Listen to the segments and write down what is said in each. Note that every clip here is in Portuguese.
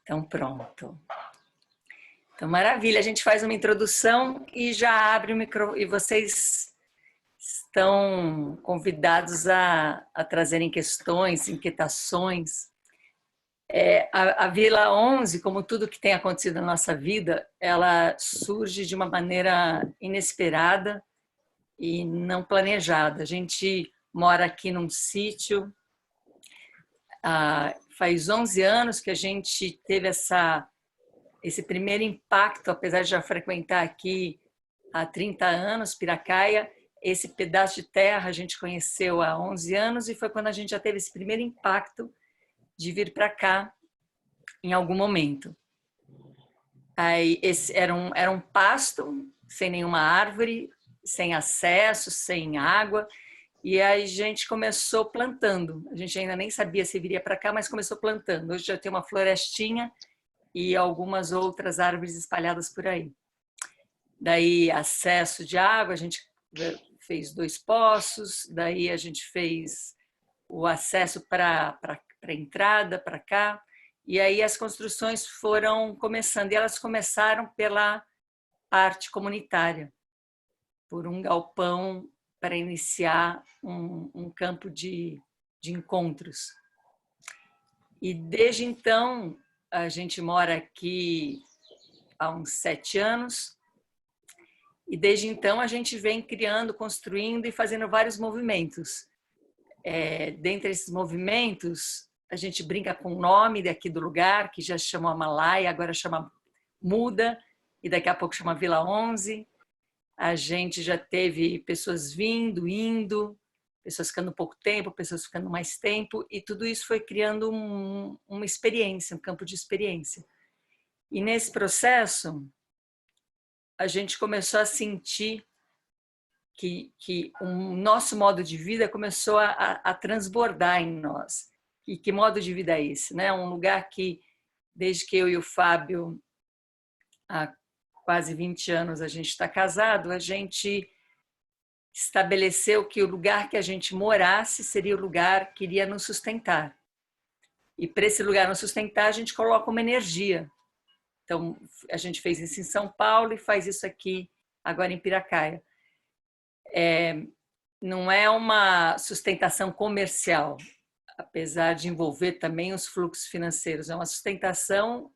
Então, pronto. Então, maravilha. A gente faz uma introdução e já abre o micro... E vocês estão convidados a trazerem questões, inquietações. A Vila 11, como tudo que tem acontecido na nossa vida, ela surge de uma maneira inesperada e não planejada. A gente mora aqui num sítio, faz 11 anos que a gente teve esse primeiro impacto, apesar de já frequentar aqui há 30 anos, Piracaia. Esse pedaço de terra a gente conheceu há 11 anos e foi quando a gente já teve esse primeiro impacto de vir para cá em algum momento. Aí esse era um pasto, sem nenhuma árvore, sem acesso, sem água, e aí a gente começou plantando. A gente ainda nem sabia se viria para cá, mas começou plantando. Hoje já tem uma florestinha e algumas outras árvores espalhadas por aí. Daí acesso de água, a gente fez 2 poços, daí a gente fez o acesso para a entrada, para cá, e aí as construções foram começando, e elas começaram pela parte comunitária, por um galpão para iniciar um campo de encontros. E desde então, a gente mora aqui há uns 7 anos, e desde então a gente vem criando, construindo e fazendo vários movimentos. Dentre esses movimentos, a gente brinca com o nome daqui do lugar, que já se chamou Amalaia, agora chama Muda, e daqui a pouco chama Vila 11. A gente já teve pessoas vindo, indo, pessoas ficando pouco tempo, pessoas ficando mais tempo, e tudo isso foi criando uma experiência, um campo de experiência. E nesse processo, a gente começou a sentir que o nosso modo de vida começou a transbordar em nós. E que modo de vida é esse? Né? Um lugar que, desde que eu e o Fábio, há quase 20 anos, a gente está casado, a gente estabeleceu que o lugar que a gente morasse seria o lugar que iria nos sustentar. E para esse lugar nos sustentar, a gente coloca uma energia. Então, a gente fez isso em São Paulo e faz isso aqui, agora em Piracaia. Não é uma sustentação comercial, apesar de envolver também os fluxos financeiros. É uma sustentação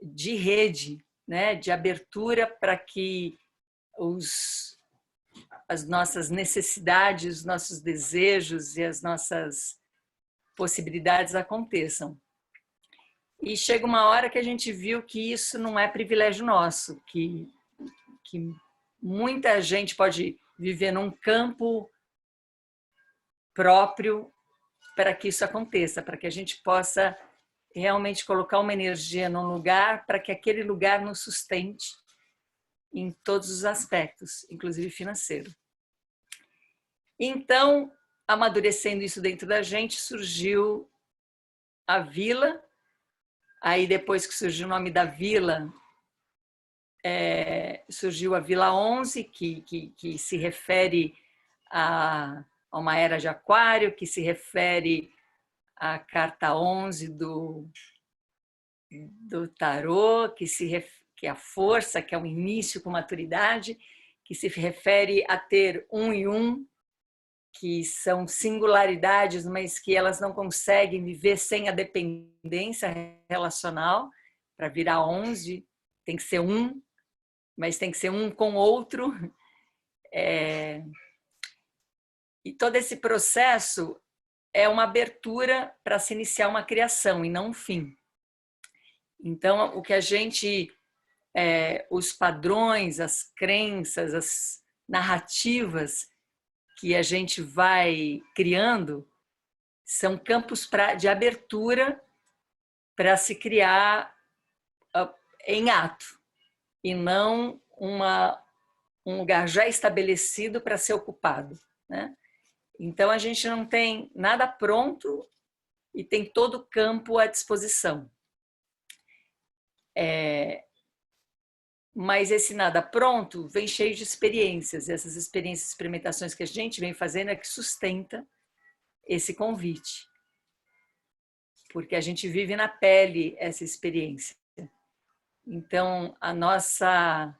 de rede, né? De abertura para que as nossas necessidades, os nossos desejos e as nossas possibilidades aconteçam. E chega uma hora que a gente viu que isso não é privilégio nosso, que muita gente pode viver num campo próprio para que isso aconteça, para que a gente possa realmente colocar uma energia num lugar para que aquele lugar nos sustente em todos os aspectos, inclusive financeiro. Então, amadurecendo isso dentro da gente, surgiu a vila. Aí, depois que surgiu o nome da vila, surgiu a Vila 11, que se refere a uma era de aquário, que se refere à carta 11 do tarô, que é a força, que é o início com maturidade, que se refere a ter 1 e 1, que são singularidades, mas que elas não conseguem viver sem a dependência relacional. Para virar 11, tem que ser 1, mas tem que ser um com outro. E todo esse processo é uma abertura para se iniciar uma criação e não um fim. Então, o que a gente, os padrões, as crenças, as narrativas que a gente vai criando são campos de abertura para se criar em ato, e não um lugar já estabelecido para ser ocupado, né? Então, a gente não tem nada pronto e tem todo o campo à disposição. Mas esse nada pronto vem cheio de experiências, e essas experiências, experimentações que a gente vem fazendo é que sustenta esse convite. porque a gente vive na pele essa experiência. Então, a nossa,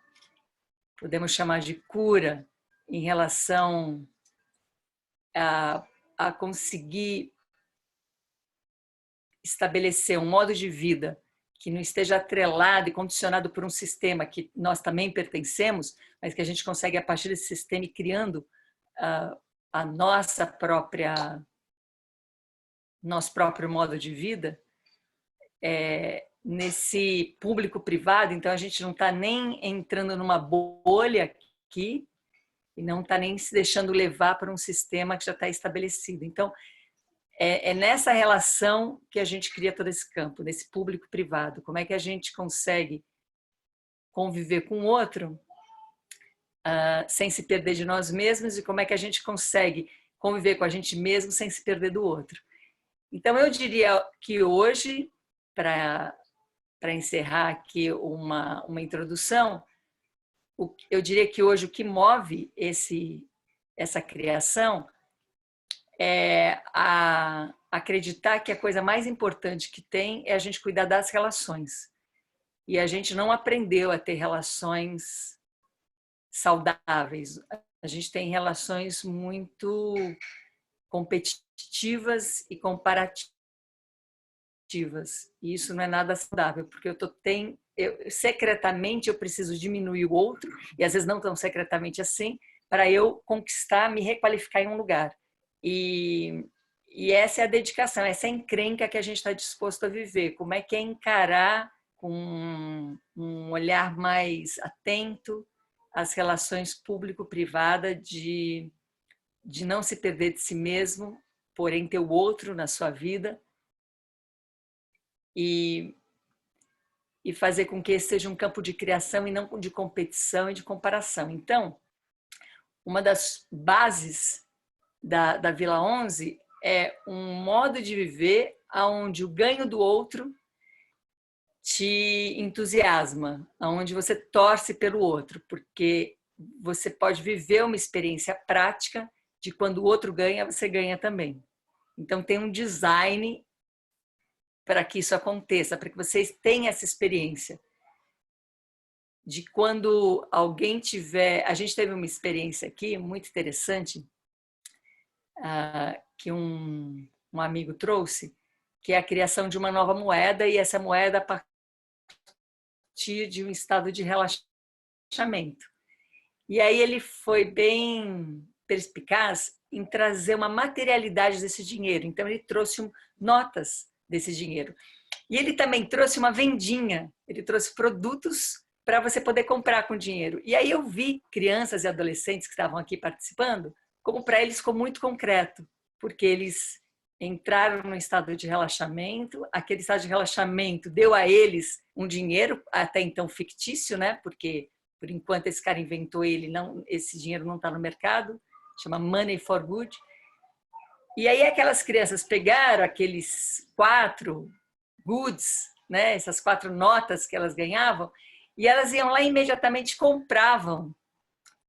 podemos chamar de cura, em relação a conseguir estabelecer um modo de vida que não esteja atrelado e condicionado por um sistema que nós também pertencemos, mas que a gente consegue, a partir desse sistema, ir criando a nosso próprio modo de vida, nesse público-privado. Então, a gente não está nem entrando numa bolha aqui e não está nem se deixando levar por um sistema que já está estabelecido. Então, é nessa relação que a gente cria todo esse campo, nesse público-privado. Como é que a gente consegue conviver com o outro sem se perder de nós mesmos, e como é que a gente consegue conviver com a gente mesmo sem se perder do outro. Então, eu diria que hoje, para encerrar aqui uma introdução, eu diria que hoje o que move essa criação é acreditar que a coisa mais importante que tem é a gente cuidar das relações. E a gente não aprendeu a ter relações saudáveis. A gente tem relações muito competitivas e comparativas. E isso não é nada saudável, porque secretamente eu preciso diminuir o outro, e às vezes não tão secretamente assim, para eu conquistar, me requalificar em um lugar. E essa é a dedicação, essa é a encrenca que a gente está disposto a viver. Como é que é encarar com um olhar mais atento as relações público-privada, de não se perder de si mesmo, porém ter o outro na sua vida, e fazer com que esse seja um campo de criação e não de competição e de comparação. Então, uma das bases da Vila 11 é um modo de viver onde o ganho do outro te entusiasma, onde você torce pelo outro, porque você pode viver uma experiência prática de quando o outro ganha, você ganha também. Então, tem um design para que isso aconteça, para que vocês tenham essa experiência de quando alguém tiver... A gente teve uma experiência aqui muito interessante, que um amigo trouxe, que é a criação de uma nova moeda, e essa moeda a partir de um estado de relaxamento. E aí ele foi bem perspicaz em trazer uma materialidade desse dinheiro. Então ele trouxe notas desse dinheiro. E ele também trouxe uma vendinha, ele trouxe produtos para você poder comprar com dinheiro. E aí eu vi crianças e adolescentes que estavam aqui participando, como para eles ficou muito concreto, porque eles entraram num estado de relaxamento, aquele estado de relaxamento deu a eles um dinheiro, até então fictício, né? Porque por enquanto esse cara inventou ele, esse dinheiro não está no mercado, chama Money for Good. E aí aquelas crianças pegaram aqueles 4 goods, né? Essas 4 notas que elas ganhavam, e elas iam lá e imediatamente compravam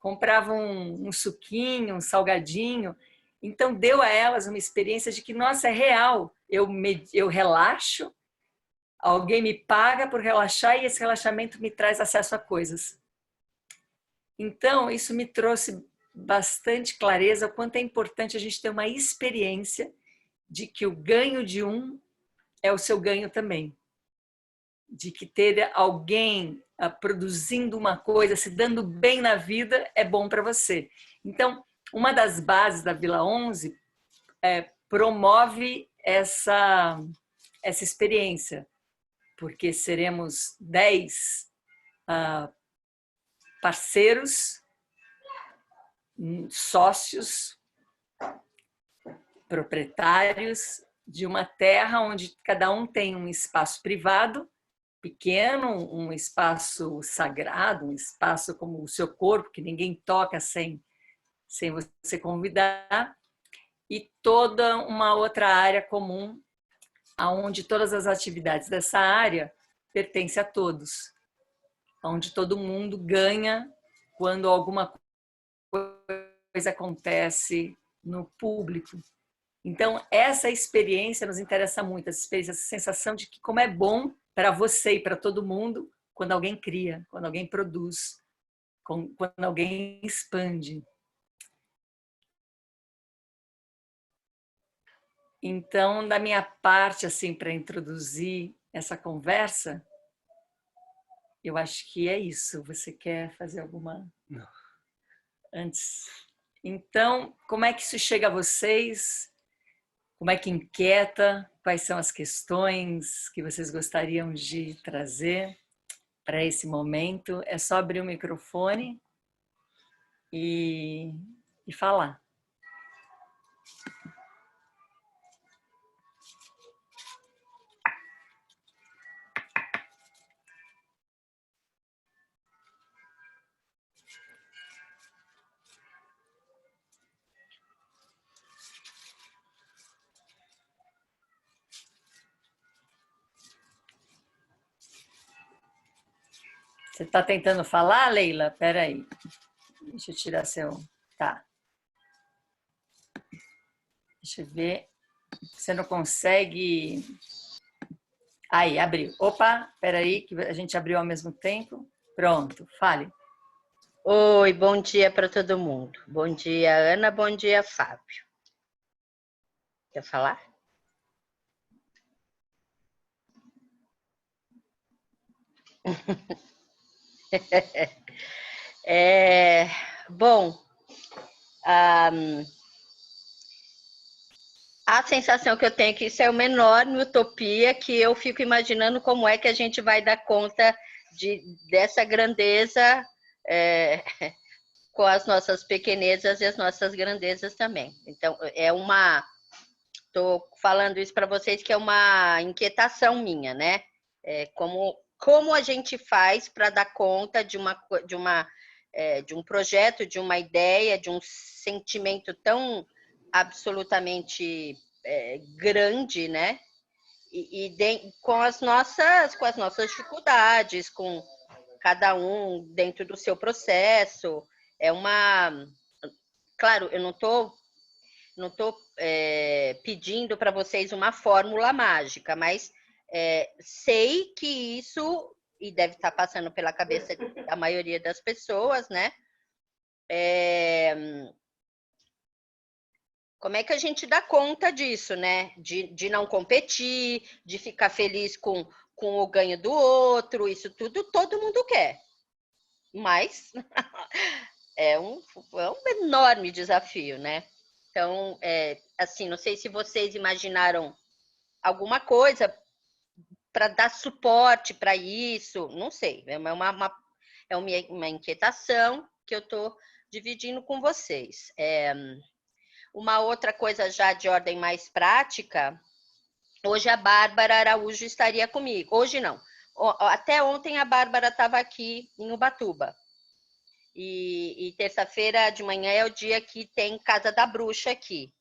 um suquinho, um salgadinho. Então, deu a elas uma experiência de que, nossa, é real. Eu relaxo, alguém me paga por relaxar e esse relaxamento me traz acesso a coisas. Então, isso me trouxe bastante clareza o quanto é importante a gente ter uma experiência de que o ganho de um é o seu ganho também. De que ter alguém produzindo uma coisa, se dando bem na vida, é bom para você. Então, uma das bases da Vila 11 promove essa experiência, porque seremos 10 parceiros, sócios, proprietários de uma terra onde cada um tem um espaço privado, pequeno, um espaço sagrado, um espaço como o seu corpo, que ninguém toca sem você convidar, e toda uma outra área comum, onde todas as atividades dessa área pertencem a todos, onde todo mundo ganha quando alguma coisa acontece no público. Então, essa experiência nos interessa muito, essa experiência, essa sensação de que como é bom para você e para todo mundo quando alguém cria, quando alguém produz, quando alguém expande. Então, da minha parte, assim, para introduzir essa conversa, eu acho que é isso. Você quer fazer alguma Não. antes? Então, como é que isso chega a vocês? Como é que inquieta? Quais são as questões que vocês gostariam de trazer para esse momento? É só abrir o microfone e, e falar. Você está tentando falar, Leila? Espera aí. Deixa eu tirar seu... Tá. Deixa eu ver. Você não consegue... Aí, abriu. Opa, espera aí, que a gente abriu ao mesmo tempo. Pronto, fale. Oi, bom dia para todo mundo. Bom dia, Ana, bom dia, Fábio. Quer falar? Bom, a sensação que eu tenho é que isso é uma enorme utopia, que eu fico imaginando como é que a gente vai dar conta dessa grandeza com as nossas pequenezas e as nossas grandezas também. Então, estou falando isso para vocês que é uma inquietação minha, né? Como a gente faz para dar conta de um projeto, de uma ideia, de um sentimento tão absolutamente grande, né? Com as nossas dificuldades, com cada um dentro do seu processo. Claro, eu não estou pedindo para vocês uma fórmula mágica, mas sei que isso, e deve estar passando pela cabeça da maioria das pessoas, né? Como é que a gente dá conta disso, né? De não competir, de ficar feliz com o ganho do outro, isso tudo todo mundo quer. Mas é um enorme desafio, né? Então, assim, não sei se vocês imaginaram alguma coisa para dar suporte para isso, não sei, é uma inquietação que eu estou dividindo com vocês. Uma outra coisa já de ordem mais prática, hoje a Bárbara Araújo estaria comigo, hoje não, até ontem a Bárbara estava aqui em Ubatuba, e terça-feira de manhã é o dia que tem Casa da Bruxa aqui,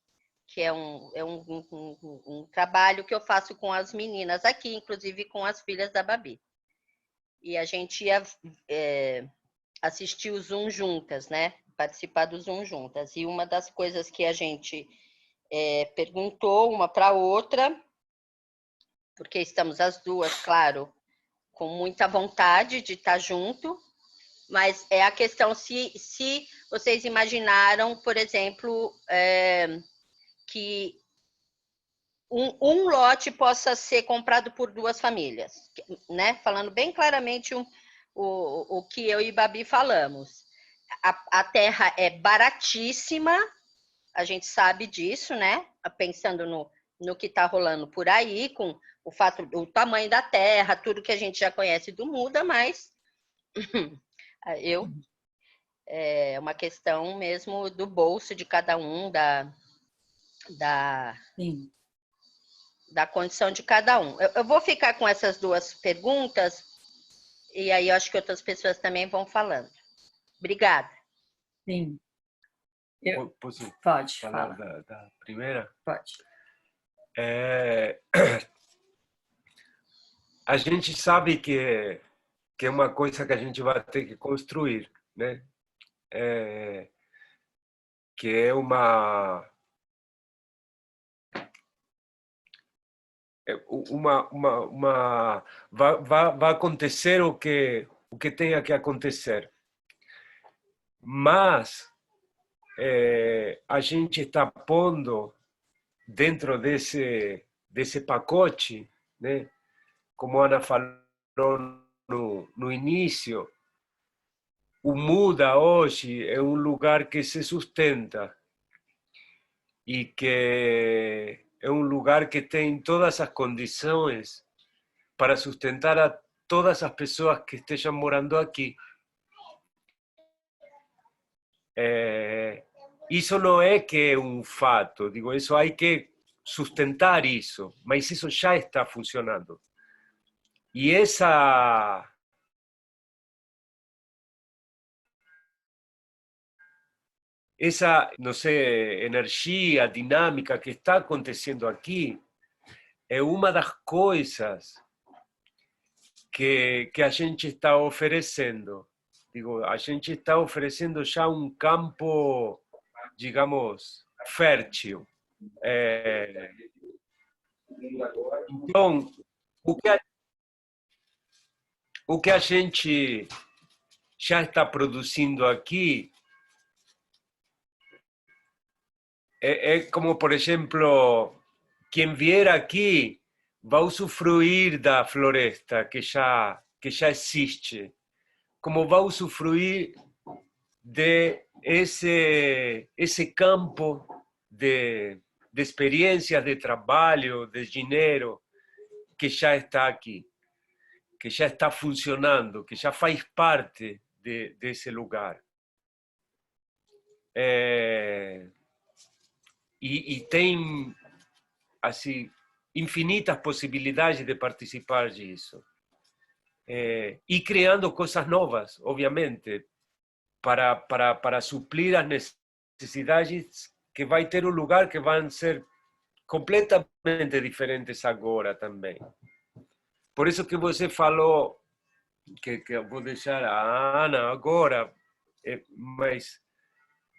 que é um trabalho que eu faço com as meninas aqui, inclusive com as filhas da Babi. E a gente ia assistir o Zoom juntas, né? Participar do Zoom juntas. E uma das coisas que a gente perguntou uma para outra, porque estamos as duas, claro, com muita vontade de estar junto, mas é a questão se vocês imaginaram, por exemplo, que um lote possa ser comprado por duas famílias, né? Falando bem claramente o que eu e Babi falamos. A terra é baratíssima, a gente sabe disso, né? Pensando no que está rolando por aí, com o tamanho da terra, tudo que a gente já conhece do Muda, mas é uma questão mesmo do bolso de cada um, Sim. da condição de cada um. Eu vou ficar com essas duas perguntas e aí eu acho que outras pessoas também vão falando. Obrigada. Sim. Posso Pode falar falar. da primeira? Pode. A gente sabe que é uma coisa que a gente vai ter que construir, né? Que é vai acontecer o que tenha que acontecer. Mas a gente está pondo dentro desse pacote, né? Como a Ana falou no início, o Muda hoje é um lugar que se sustenta e que é um lugar que tem todas as condições para sustentar a todas as pessoas que estejam morando aqui. Isso não é que é um fato, digo, isso há que sustentar isso, mas isso já está funcionando. E essa não sei, energia, dinâmica que está acontecendo aqui é uma das coisas que a gente está oferecendo. Digo, a gente está oferecendo já um campo, digamos, fértil. Então, o que a gente já está produzindo aqui é como, por exemplo, quem vier aqui vai usufruir da floresta que já existe, como vai usufruir de esse campo de experiências, de trabalho, de dinheiro que já está aqui, que já está funcionando, que já faz parte desse lugar. E tem assim infinitas possibilidades de participar disso. E criando coisas novas, obviamente, para suprir as necessidades que vai ter um lugar que vão ser completamente diferentes agora também. Por isso que você falou, que eu vou deixar a Ana agora, mas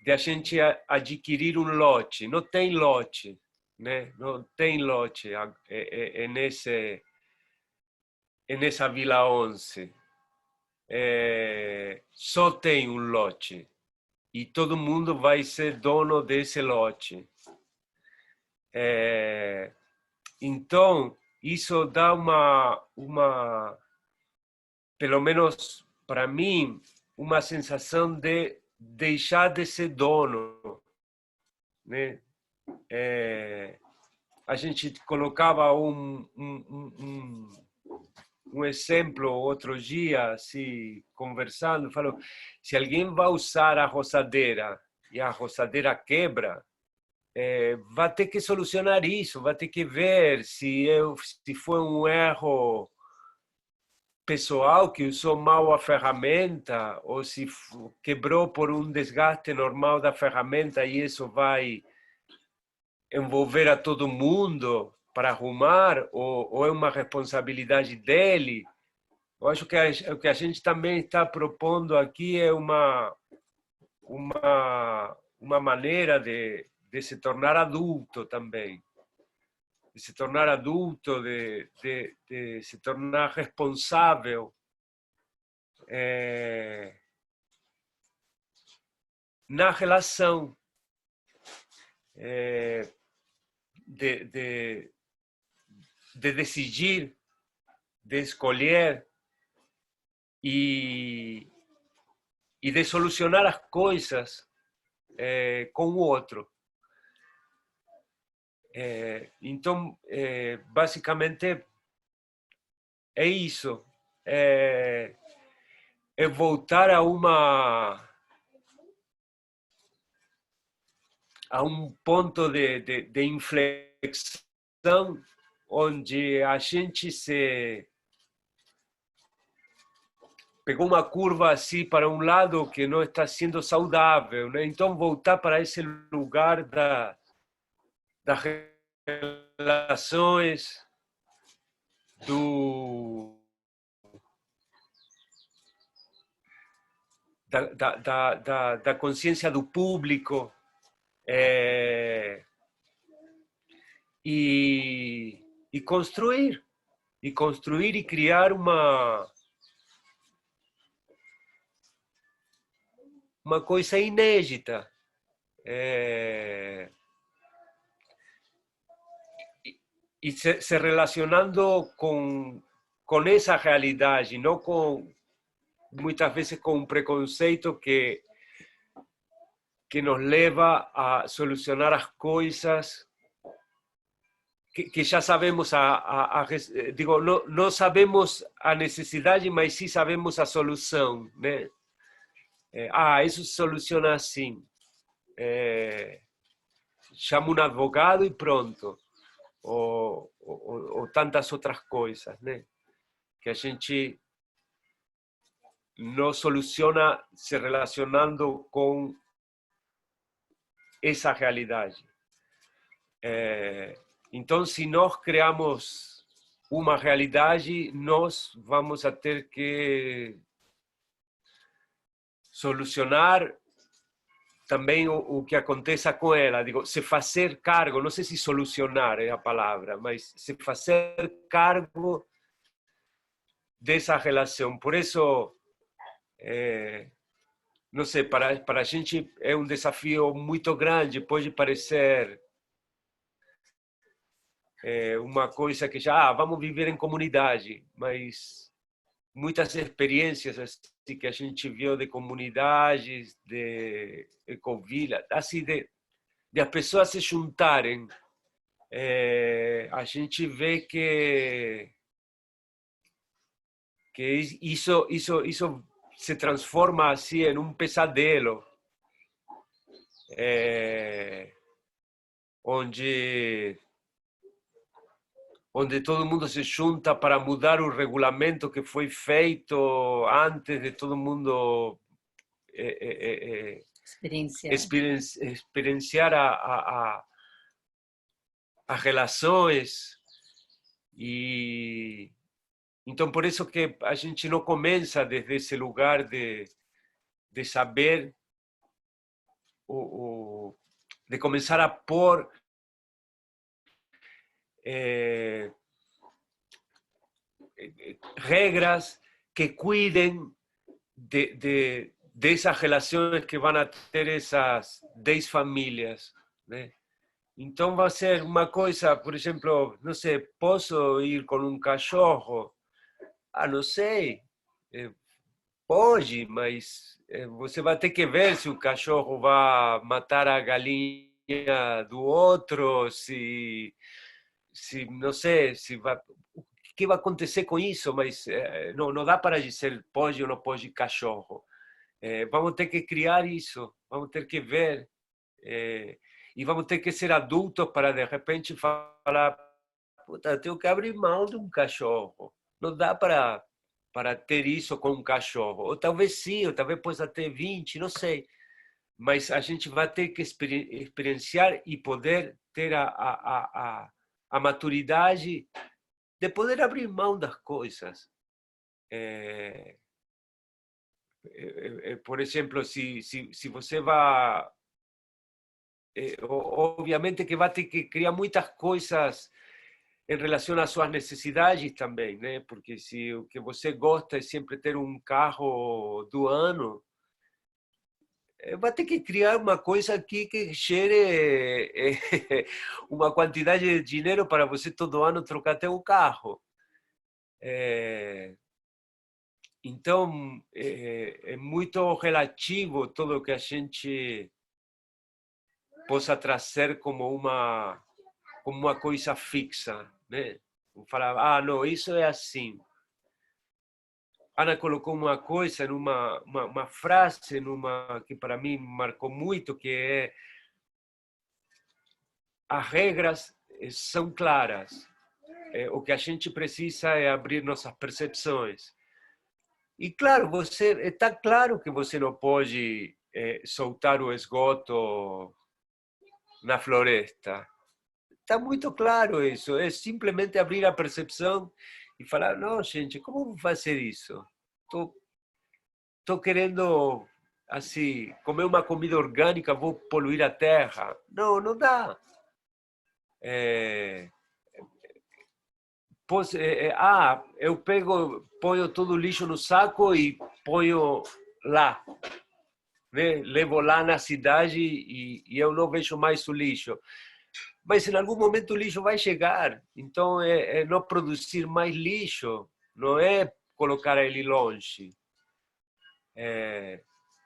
de a gente adquirir um lote. Não tem lote, né? Não tem lote nessa Vila 11. Só tem um lote. E todo mundo vai ser dono desse lote. Então, isso dá pelo menos para mim, uma sensação de deixar de ser dono, né? A gente colocava um exemplo outro dia, assim, conversando, falou, se alguém vai usar a roçadeira e a roçadeira quebra, vai ter que solucionar isso, vai ter que ver se foi um erro pessoal que usou mal a ferramenta ou se quebrou por um desgaste normal da ferramenta e isso vai envolver a todo mundo para arrumar ou é uma responsabilidade dele. Eu acho que o que a gente também está propondo aqui é uma maneira de se tornar adulto também. De se tornar adulto, de se tornar responsável na relação, de decidir, de escolher e de solucionar as coisas com o outro. Então, basicamente, é isso. É voltar a um ponto de inflexão onde a gente pegou uma curva assim para um lado que não está sendo saudável, né? Então voltar para esse lugar das relações, da consciência do público, e construir. E construir e criar uma coisa inédita. E se relacionando com essa realidade, não com, muitas vezes, com um preconceito que nos leva a solucionar as coisas que já sabemos digo, não sabemos a necessidade, mas sim sabemos a solução, né? Isso se soluciona assim. Chama um advogado e pronto. Ou tantas outras coisas, né? Que a gente não soluciona se relacionando com essa realidade. Então, se nós criamos uma realidade, nós vamos a ter que solucionar também o que aconteça com ela. Digo, se fazer cargo, não sei se solucionar é a palavra, mas se fazer cargo dessa relação. Por isso, não sei, para a gente é um desafio muito grande, pode parecer uma coisa que já, vamos viver em comunidade, mas muitas experiências assim, que a gente viu de comunidades, de ecovila, assim, de as pessoas se juntarem, a gente vê que isso se transforma assim em um pesadelo, onde todo mundo se junta para mudar o regulamento que foi feito antes de todo mundo experienciar as relações. E então, por isso que a gente não começa desde esse lugar de saber, de começar a pôr regras que cuidem dessas relações que vão a ter essas 10 famílias, né? Então vai ser uma coisa, por exemplo, não sei, posso ir com um cachorro? Não sei, pode, mas você vai ter que ver se o cachorro vai matar a galinha do outro, se não sei, se vai, o que vai acontecer com isso, mas não dá para dizer pode ou não pode cachorro. Vamos ter que criar isso, vamos ter que ver, e vamos ter que ser adultos para, de repente, falar, puta, tenho que abrir mão de um cachorro. Não dá para ter isso com um cachorro. Ou talvez sim, ou talvez possa ter 20, não sei. Mas a gente vai ter que experienciar e poder ter a maturidade de poder abrir mão das coisas. Por exemplo, se você vai... obviamente que vai ter que criar muitas coisas em relação às suas necessidades também, né? Porque se o que você gosta é sempre ter um carro do ano, vai ter que criar uma coisa aqui que gere uma quantidade de dinheiro para você todo ano trocar até um carro. Então, é muito relativo tudo o que a gente possa trazer como uma coisa fixa, né? Falar, não, isso é assim. Ana colocou uma coisa, uma frase, que para mim marcou muito, que é: as regras são claras. O que a gente precisa é abrir nossas percepções. E claro, está claro que você não pode soltar o esgoto na floresta. Está muito claro isso. É simplesmente abrir a percepção e falar: não, gente, como vou fazer isso? Estou querendo, assim, comer uma comida orgânica, vou poluir a terra. Não, não dá. eu ponho todo o lixo no saco e ponho lá, né? Levo lá na cidade e eu não vejo mais o lixo. Mas em algum momento o lixo vai chegar, então é não produzir mais lixo, não é colocar ele longe.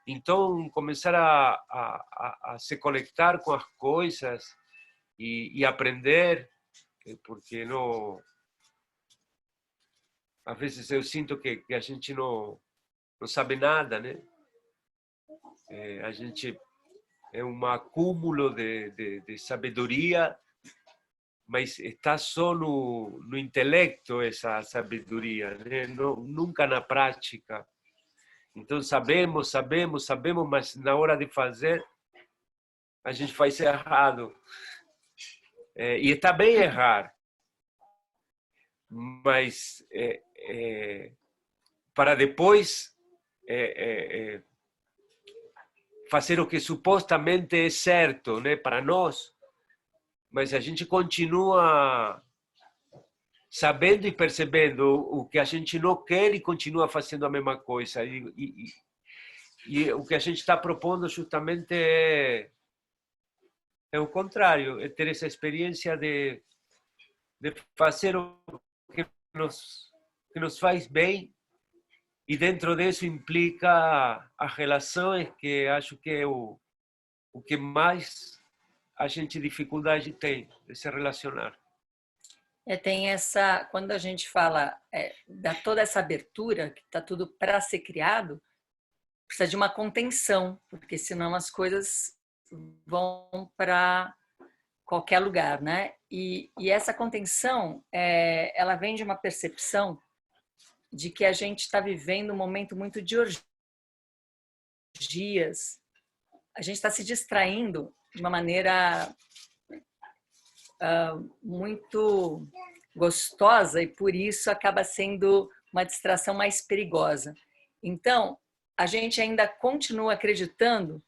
Então começar a se conectar com as coisas e aprender, porque não, às vezes eu sinto que a gente não sabe nada, né? A gente é um acúmulo de sabedoria, mas está só no intelecto essa sabedoria, né? Nunca na prática. Então sabemos, mas na hora de fazer a gente faz errado. E está bem errar, mas para depois fazer o que supostamente é certo, né, para nós, mas a gente continua sabendo e percebendo o que a gente não quer e continua fazendo a mesma coisa. E o que a gente está propondo justamente é o contrário, é ter essa experiência de fazer o que nos faz bem, e dentro disso implica as relações, que acho que é o que mais a gente dificuldade tem de se relacionar. Tem essa, quando a gente fala, dá toda essa abertura, que está tudo para ser criado, precisa de uma contenção, porque senão as coisas vão para qualquer lugar, né? E essa contenção, ela vem de uma percepção de que a gente está vivendo um momento muito de orgias. A gente está se distraindo de uma maneira muito gostosa, e por isso acaba sendo uma distração mais perigosa. Então, a gente ainda continua acreditando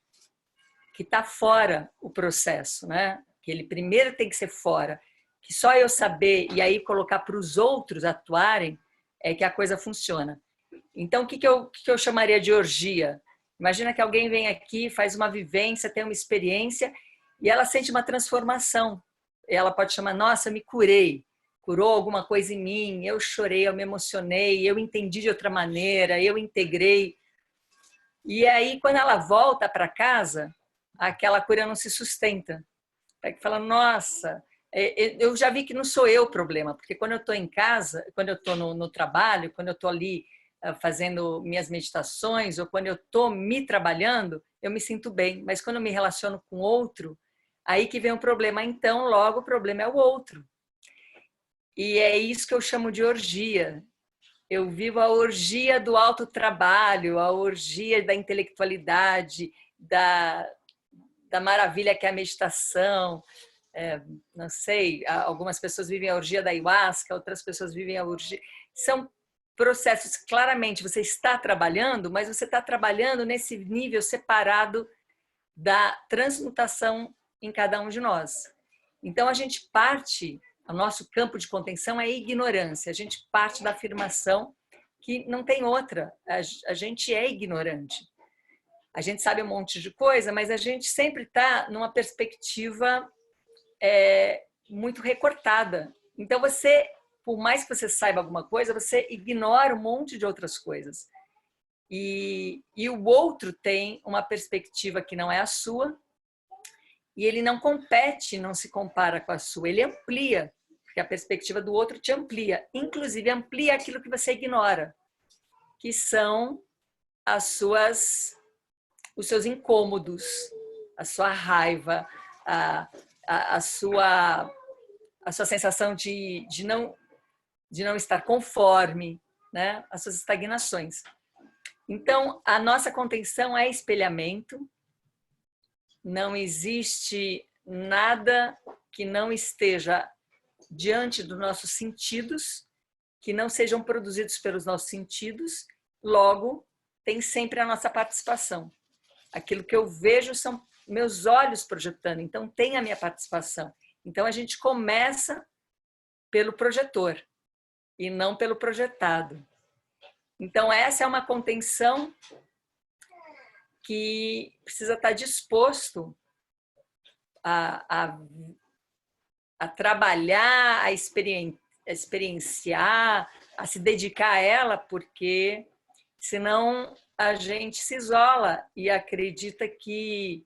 que está fora o processo, né? Que ele primeiro tem que ser fora, que só eu saber e aí colocar para os outros atuarem é que a coisa funciona. Então, o que eu chamaria de orgia? Imagina que alguém vem aqui, faz uma vivência, tem uma experiência e ela sente uma transformação. Ela pode chamar, nossa, me curei, curou alguma coisa em mim, eu chorei, eu me emocionei, eu entendi de outra maneira, eu integrei. E aí, quando ela volta para casa, aquela cura não se sustenta. Aí fala, nossa, eu já vi que não sou eu o problema, porque quando eu estou em casa, quando eu estou no trabalho, quando eu estou ali fazendo minhas meditações, ou quando eu estou me trabalhando, eu me sinto bem. Mas quando eu me relaciono com outro, aí que vem o problema. Então, logo, o problema é o outro. E é isso que eu chamo de orgia. Eu vivo a orgia do autotrabalho, a orgia da intelectualidade, da maravilha que é a meditação. Não sei, algumas pessoas vivem a orgia da ayahuasca, outras pessoas vivem a orgia... São processos, claramente, você está trabalhando, mas você está trabalhando nesse nível separado da transmutação em cada um de nós. Então, a gente parte, o nosso campo de contenção é a ignorância, a gente parte da afirmação que não tem outra, a gente é ignorante. A gente sabe um monte de coisa, mas a gente sempre está numa perspectiva muito recortada. Então, você, por mais que você saiba alguma coisa, você ignora um monte de outras coisas. E o outro tem uma perspectiva que não é a sua, e ele não compete, não se compara com a sua, ele amplia, porque a perspectiva do outro te amplia, inclusive amplia aquilo que você ignora, que são os seus incômodos, a sua raiva, a sua sensação de não estar conforme, né? As suas estagnações. Então, a nossa contenção é espelhamento. Não existe nada que não esteja diante dos nossos sentidos, que não sejam produzidos pelos nossos sentidos. Logo, tem sempre a nossa participação. Aquilo que eu vejo são meus olhos projetando, então tem a minha participação. Então, a gente começa pelo projetor. e não pelo projetado. Então, essa é uma contenção que precisa estar disposto a trabalhar, a experienciar, a se dedicar a ela, porque senão a gente se isola e acredita que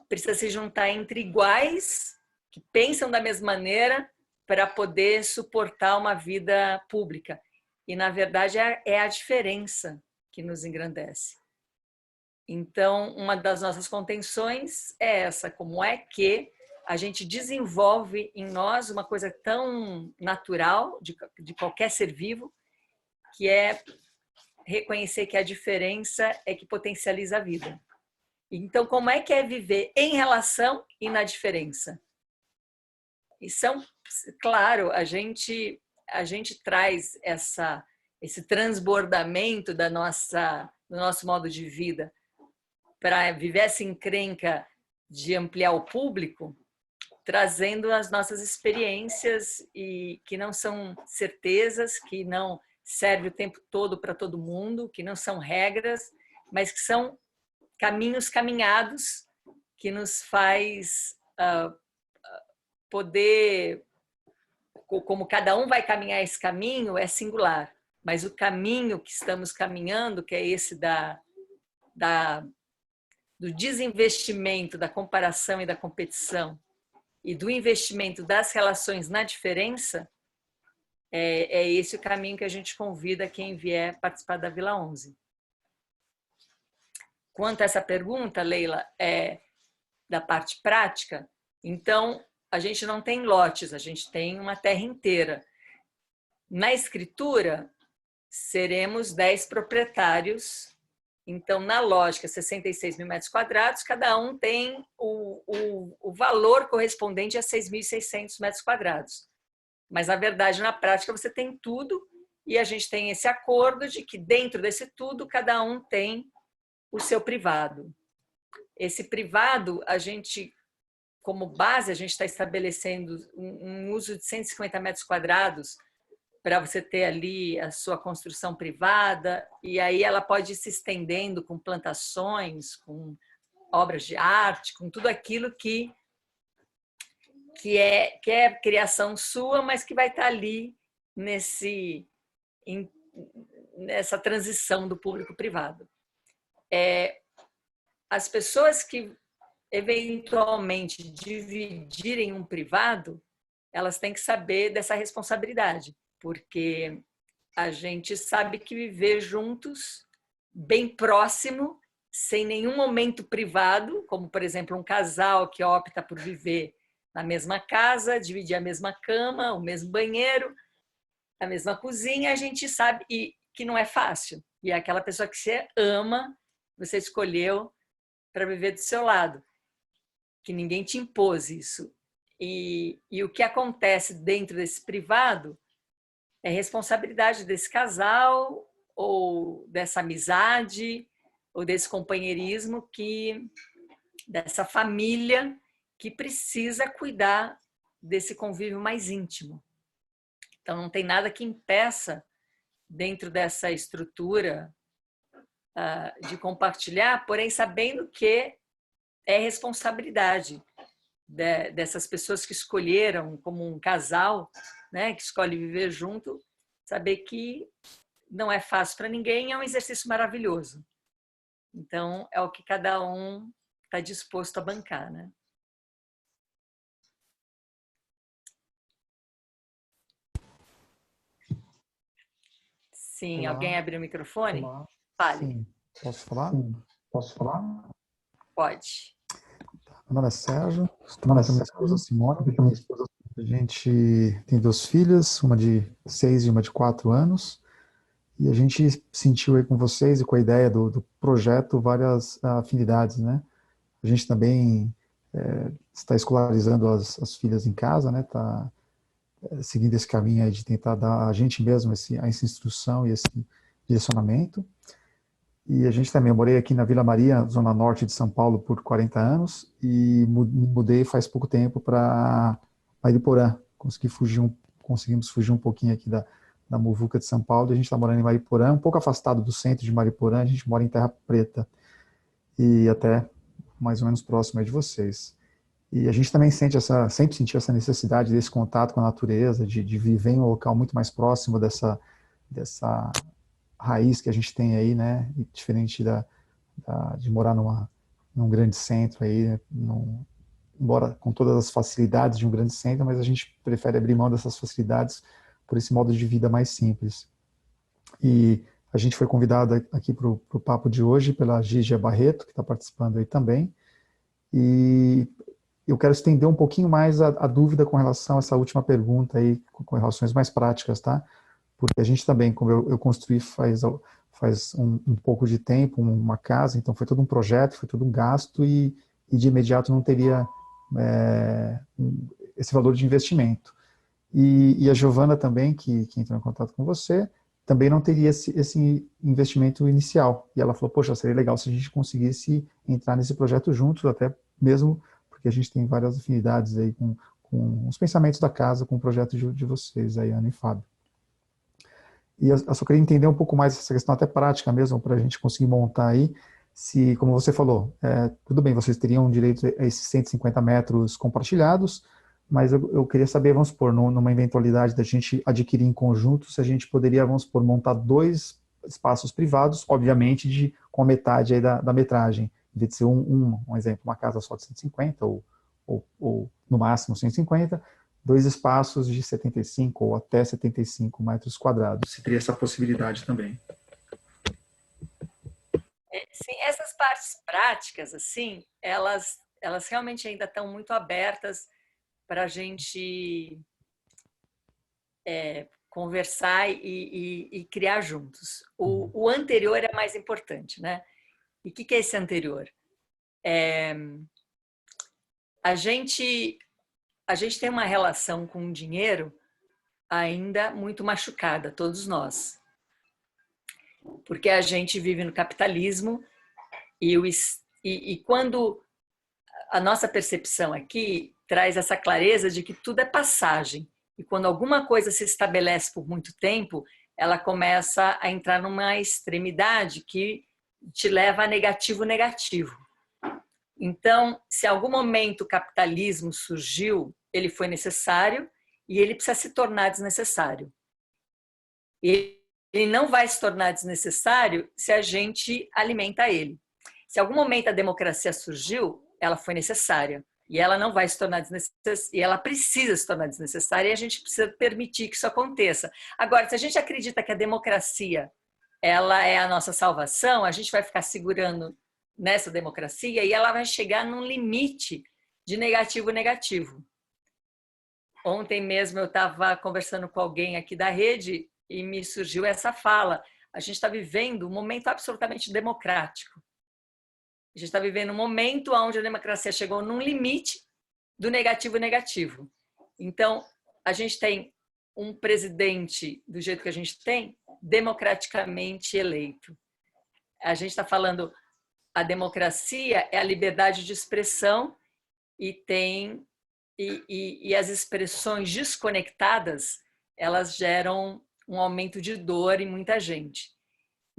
precisa se juntar entre iguais, que pensam da mesma maneira, para poder suportar uma vida pública. E, na verdade, é a diferença que nos engrandece. Então, uma das nossas contenções é essa, como é que a gente desenvolve em nós uma coisa tão natural de qualquer ser vivo, que é reconhecer que a diferença é que potencializa a vida. Então, como é que é viver em relação e na diferença? E claro, a gente traz esse transbordamento do nosso modo de vida para viver essa encrenca de ampliar o público, trazendo as nossas experiências e que não são certezas, que não servem o tempo todo para todo mundo, que não são regras, mas que são caminhos caminhados que nos faz poder, como cada um vai caminhar esse caminho, é singular, mas o caminho que estamos caminhando, que é esse do desinvestimento, da comparação e da competição, e do investimento das relações na diferença, é esse o caminho que a gente convida quem vier participar da Vila 11. Quanto a essa pergunta, Leila, da parte prática, então, a gente não tem lotes, a gente tem uma terra inteira. Na escritura, seremos 10 proprietários. Então, na lógica, 66 mil metros quadrados, cada um tem o valor correspondente a 6.600 metros quadrados. Mas, na verdade, na prática, você tem tudo e a gente tem esse acordo de que dentro desse tudo, cada um tem o seu privado. Esse privado, a gente, como base, a gente está estabelecendo um uso de 150 metros quadrados para você ter ali a sua construção privada, e aí ela pode ir se estendendo com plantações, com obras de arte, com tudo aquilo que é criação sua, mas que vai estar ali nessa transição do público-privado. As pessoas que eventualmente dividirem um privado, elas têm que saber dessa responsabilidade, porque a gente sabe que viver juntos, bem próximo, sem nenhum momento privado, como, por exemplo, um casal que opta por viver na mesma casa, dividir a mesma cama, o mesmo banheiro, a mesma cozinha, a gente sabe que não é fácil. E é aquela pessoa que você ama, você escolheu para viver do seu lado, que ninguém te impôs isso. E o que acontece dentro desse privado é responsabilidade desse casal, ou dessa amizade, ou desse companheirismo, dessa família que precisa cuidar desse convívio mais íntimo. Então, não tem nada que impeça, dentro dessa estrutura, de compartilhar, porém sabendo que é responsabilidade dessas pessoas que escolheram como um casal, né, que escolhe viver junto, saber que não é fácil para ninguém, é um exercício maravilhoso. Então, é o que cada um está disposto a bancar, né? Sim, Olá. alguém abriu o microfone? Olá. Fale. Sim. Posso falar? Posso falar? Pode. Meu nome é Sérgio, estou com a minha esposa Simone. A gente tem 2 filhas, uma de 6 e uma de 4 anos. E a gente sentiu aí com vocês e com a ideia do projeto várias afinidades, né? A gente também está escolarizando as filhas em casa, né? Está seguindo esse caminho aí de tentar dar a gente mesmo essa instrução e esse direcionamento. E a gente também, eu morei aqui na Vila Maria, zona norte de São Paulo, por 40 anos e me mudei faz pouco tempo para Mariporã. Conseguimos fugir um pouquinho aqui da da Muvuca de São Paulo, e a gente está morando em Mariporã, um pouco afastado do centro de Mariporã, a gente mora em Terra Preta, e até mais ou menos próximo aí de vocês. E a gente também sempre sentiu essa necessidade desse contato com a natureza, de viver em um local muito mais próximo dessa raiz que a gente tem aí, né? E diferente de morar num grande centro aí, embora com todas as facilidades de um grande centro, mas a gente prefere abrir mão dessas facilidades por esse modo de vida mais simples. E a gente foi convidado aqui para o papo de hoje pela Gígia Barreto, que está participando aí também. E eu quero estender um pouquinho mais a dúvida com relação a essa última pergunta aí, com relações mais práticas, tá? Porque a gente também, como eu construí faz um pouco de tempo uma casa, então foi todo um projeto, foi todo um gasto e de imediato não teria esse valor de investimento. E a Giovana também, que entrou em contato com você, também não teria esse investimento inicial. E ela falou, poxa, seria legal se a gente conseguisse entrar nesse projeto juntos, até mesmo porque a gente tem várias afinidades aí com os pensamentos da casa, com o projeto de vocês aí, Ana e Fábio. E eu só queria entender um pouco mais essa questão até prática mesmo, para a gente conseguir montar aí, se, como você falou, tudo bem, vocês teriam direito a esses 150 metros compartilhados, mas eu queria saber, vamos supor, numa eventualidade da gente adquirir em conjunto, se a gente poderia, vamos supor, montar 2 espaços privados, obviamente com a metade aí da metragem, em vez de ser um exemplo, uma casa só de 150 ou no máximo 150, 2 espaços de 75 ou até 75 metros quadrados. Se teria essa possibilidade também. Sim, essas partes práticas, assim, elas realmente ainda estão muito abertas para a gente conversar e criar juntos. O anterior é mais importante, né? E o que é esse anterior? A gente tem uma relação com o dinheiro ainda muito machucada, todos nós. Porque a gente vive no capitalismo e quando a nossa percepção aqui traz essa clareza de que tudo é passagem. E quando alguma coisa se estabelece por muito tempo, ela começa a entrar numa extremidade que te leva a negativo. Então, se em algum momento o capitalismo surgiu, ele foi necessário e ele precisa se tornar desnecessário. E ele não vai se tornar desnecessário se a gente alimenta ele. Se em algum momento a democracia surgiu, ela foi necessária e ela não vai se tornar desnecessária, e ela precisa se tornar desnecessária e a gente precisa permitir que isso aconteça. Agora, se a gente acredita que a democracia ela é a nossa salvação, a gente vai ficar segurando nessa democracia e ela vai chegar num limite de negativo. Ontem mesmo eu estava conversando com alguém aqui da rede e me surgiu essa fala. A gente está vivendo um momento absolutamente democrático. A gente está vivendo um momento onde a democracia chegou num limite do negativo. Então, a gente tem um presidente do jeito que a gente tem, democraticamente eleito. A gente está falando, a democracia é a liberdade de expressão e as expressões desconectadas, elas geram um aumento de dor em muita gente.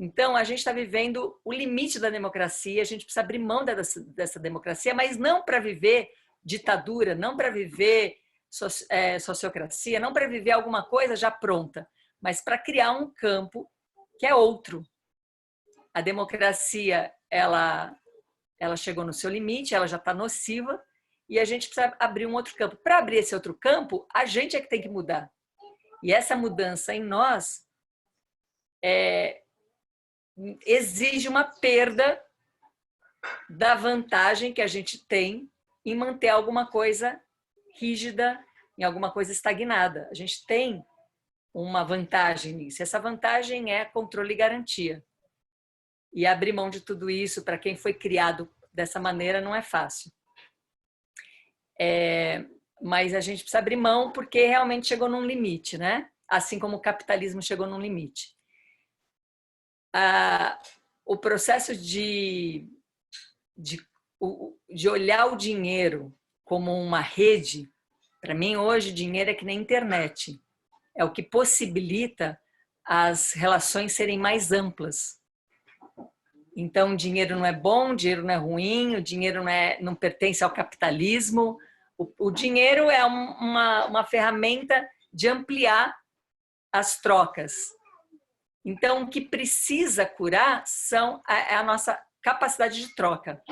Então, a gente está vivendo o limite da democracia, a gente precisa abrir mão dessa democracia, mas não para viver ditadura, não para viver sociocracia, não para viver alguma coisa já pronta, mas para criar um campo que é outro. A democracia, ela chegou no seu limite, ela já está nociva, e a gente precisa abrir um outro campo. Para abrir esse outro campo, a gente é que tem que mudar. E essa mudança em nós exige uma perda da vantagem que a gente tem em manter alguma coisa rígida, em alguma coisa estagnada. A gente tem uma vantagem nisso. Essa vantagem é controle e garantia. E abrir mão de tudo isso para quem foi criado dessa maneira não é fácil. Mas a gente precisa abrir mão porque realmente chegou num limite, né? Assim como o capitalismo chegou num limite. O processo de olhar o dinheiro como uma rede, para mim hoje dinheiro é que nem internet. é o que possibilita as relações serem mais amplas. Então, dinheiro não é bom, dinheiro não é ruim, o dinheiro não pertence ao capitalismo. O dinheiro é uma ferramenta de ampliar as trocas. Então, o que precisa curar é a nossa capacidade de troca,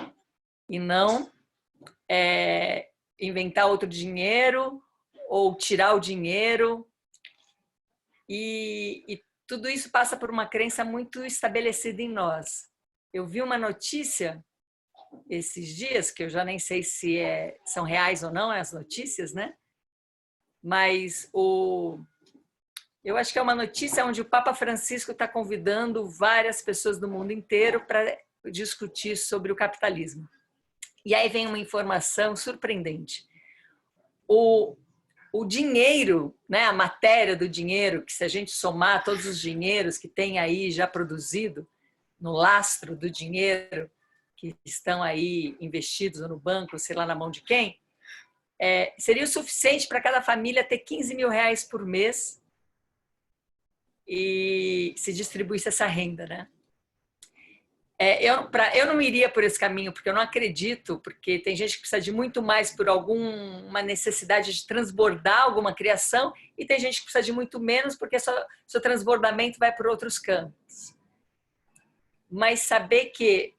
e não inventar outro dinheiro ou tirar o dinheiro. E tudo isso passa por uma crença muito estabelecida em nós. Eu vi uma notícia esses dias, que eu já nem sei se são reais ou não as notícias, né? Mas eu acho que é uma notícia onde o Papa Francisco está convidando várias pessoas do mundo inteiro para discutir sobre o capitalismo. E aí vem uma informação surpreendente. O dinheiro, né, a matéria do dinheiro, que se a gente somar todos os dinheiros que tem aí já produzido, no lastro do dinheiro, que estão aí investidos no banco, sei lá na mão de quem, seria o suficiente para cada família ter 15 mil reais por mês e se distribuísse essa renda, né? Eu não iria por esse caminho, porque eu não acredito, porque tem gente que precisa de muito mais por alguma necessidade de transbordar alguma criação, e tem gente que precisa de muito menos porque seu transbordamento vai por outros campos. Mas saber que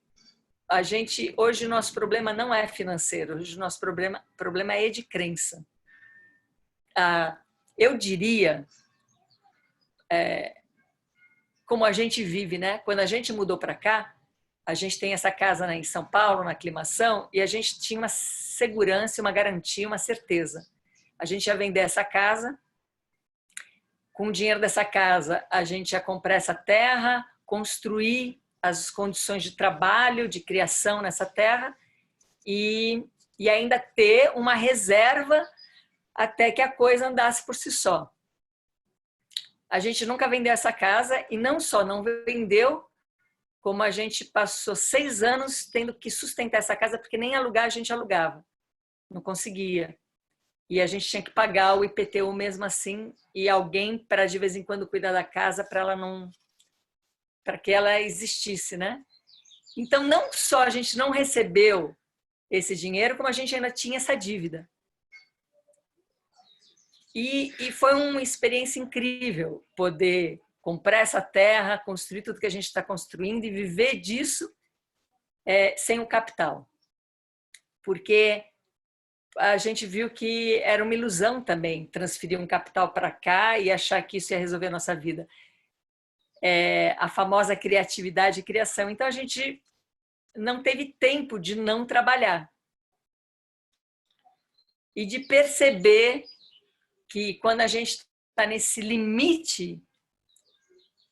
hoje o nosso problema não é financeiro, hoje o nosso problema é de crença. Eu diria, como a gente vive, né? Quando a gente mudou para cá, a gente tem essa casa em São Paulo, na Aclimação, e a gente tinha uma segurança, uma garantia, uma certeza. A gente ia vender essa casa, com o dinheiro dessa casa a gente ia comprar essa terra, construir as condições de trabalho, de criação nessa terra e ainda ter uma reserva até que a coisa andasse por si só. A gente nunca vendeu essa casa e não só não vendeu, como a gente passou 6 anos tendo que sustentar essa casa, porque nem alugar a gente alugava, não conseguia. E a gente tinha que pagar o IPTU mesmo assim, e alguém para de vez em quando cuidar da casa para que ela existisse, né? Então, não só a gente não recebeu esse dinheiro, como a gente ainda tinha essa dívida. E foi uma experiência incrível poder comprar essa terra, construir tudo que a gente está construindo e viver disso sem o capital. Porque a gente viu que era uma ilusão também transferir um capital para cá e achar que isso ia resolver a nossa vida. A famosa criatividade e criação. Então, a gente não teve tempo de não trabalhar. E de perceber que quando a gente está nesse limite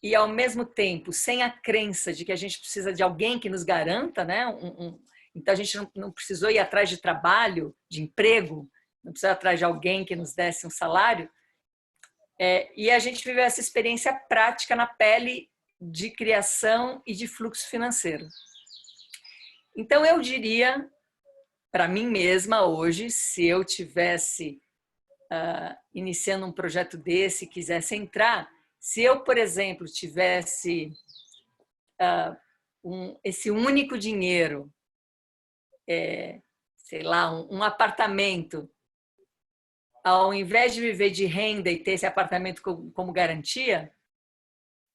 e, ao mesmo tempo, sem a crença de que a gente precisa de alguém que nos garanta, né? Então, a gente não precisou ir atrás de trabalho, de emprego, não precisou ir atrás de alguém que nos desse um salário, e a gente viveu essa experiência prática na pele de criação e de fluxo financeiro. Então, eu diria para mim mesma hoje, se eu tivesse iniciando um projeto desse e quisesse entrar, se eu, por exemplo, tivesse esse único dinheiro, sei lá, um apartamento, ao invés de viver de renda e ter esse apartamento como garantia,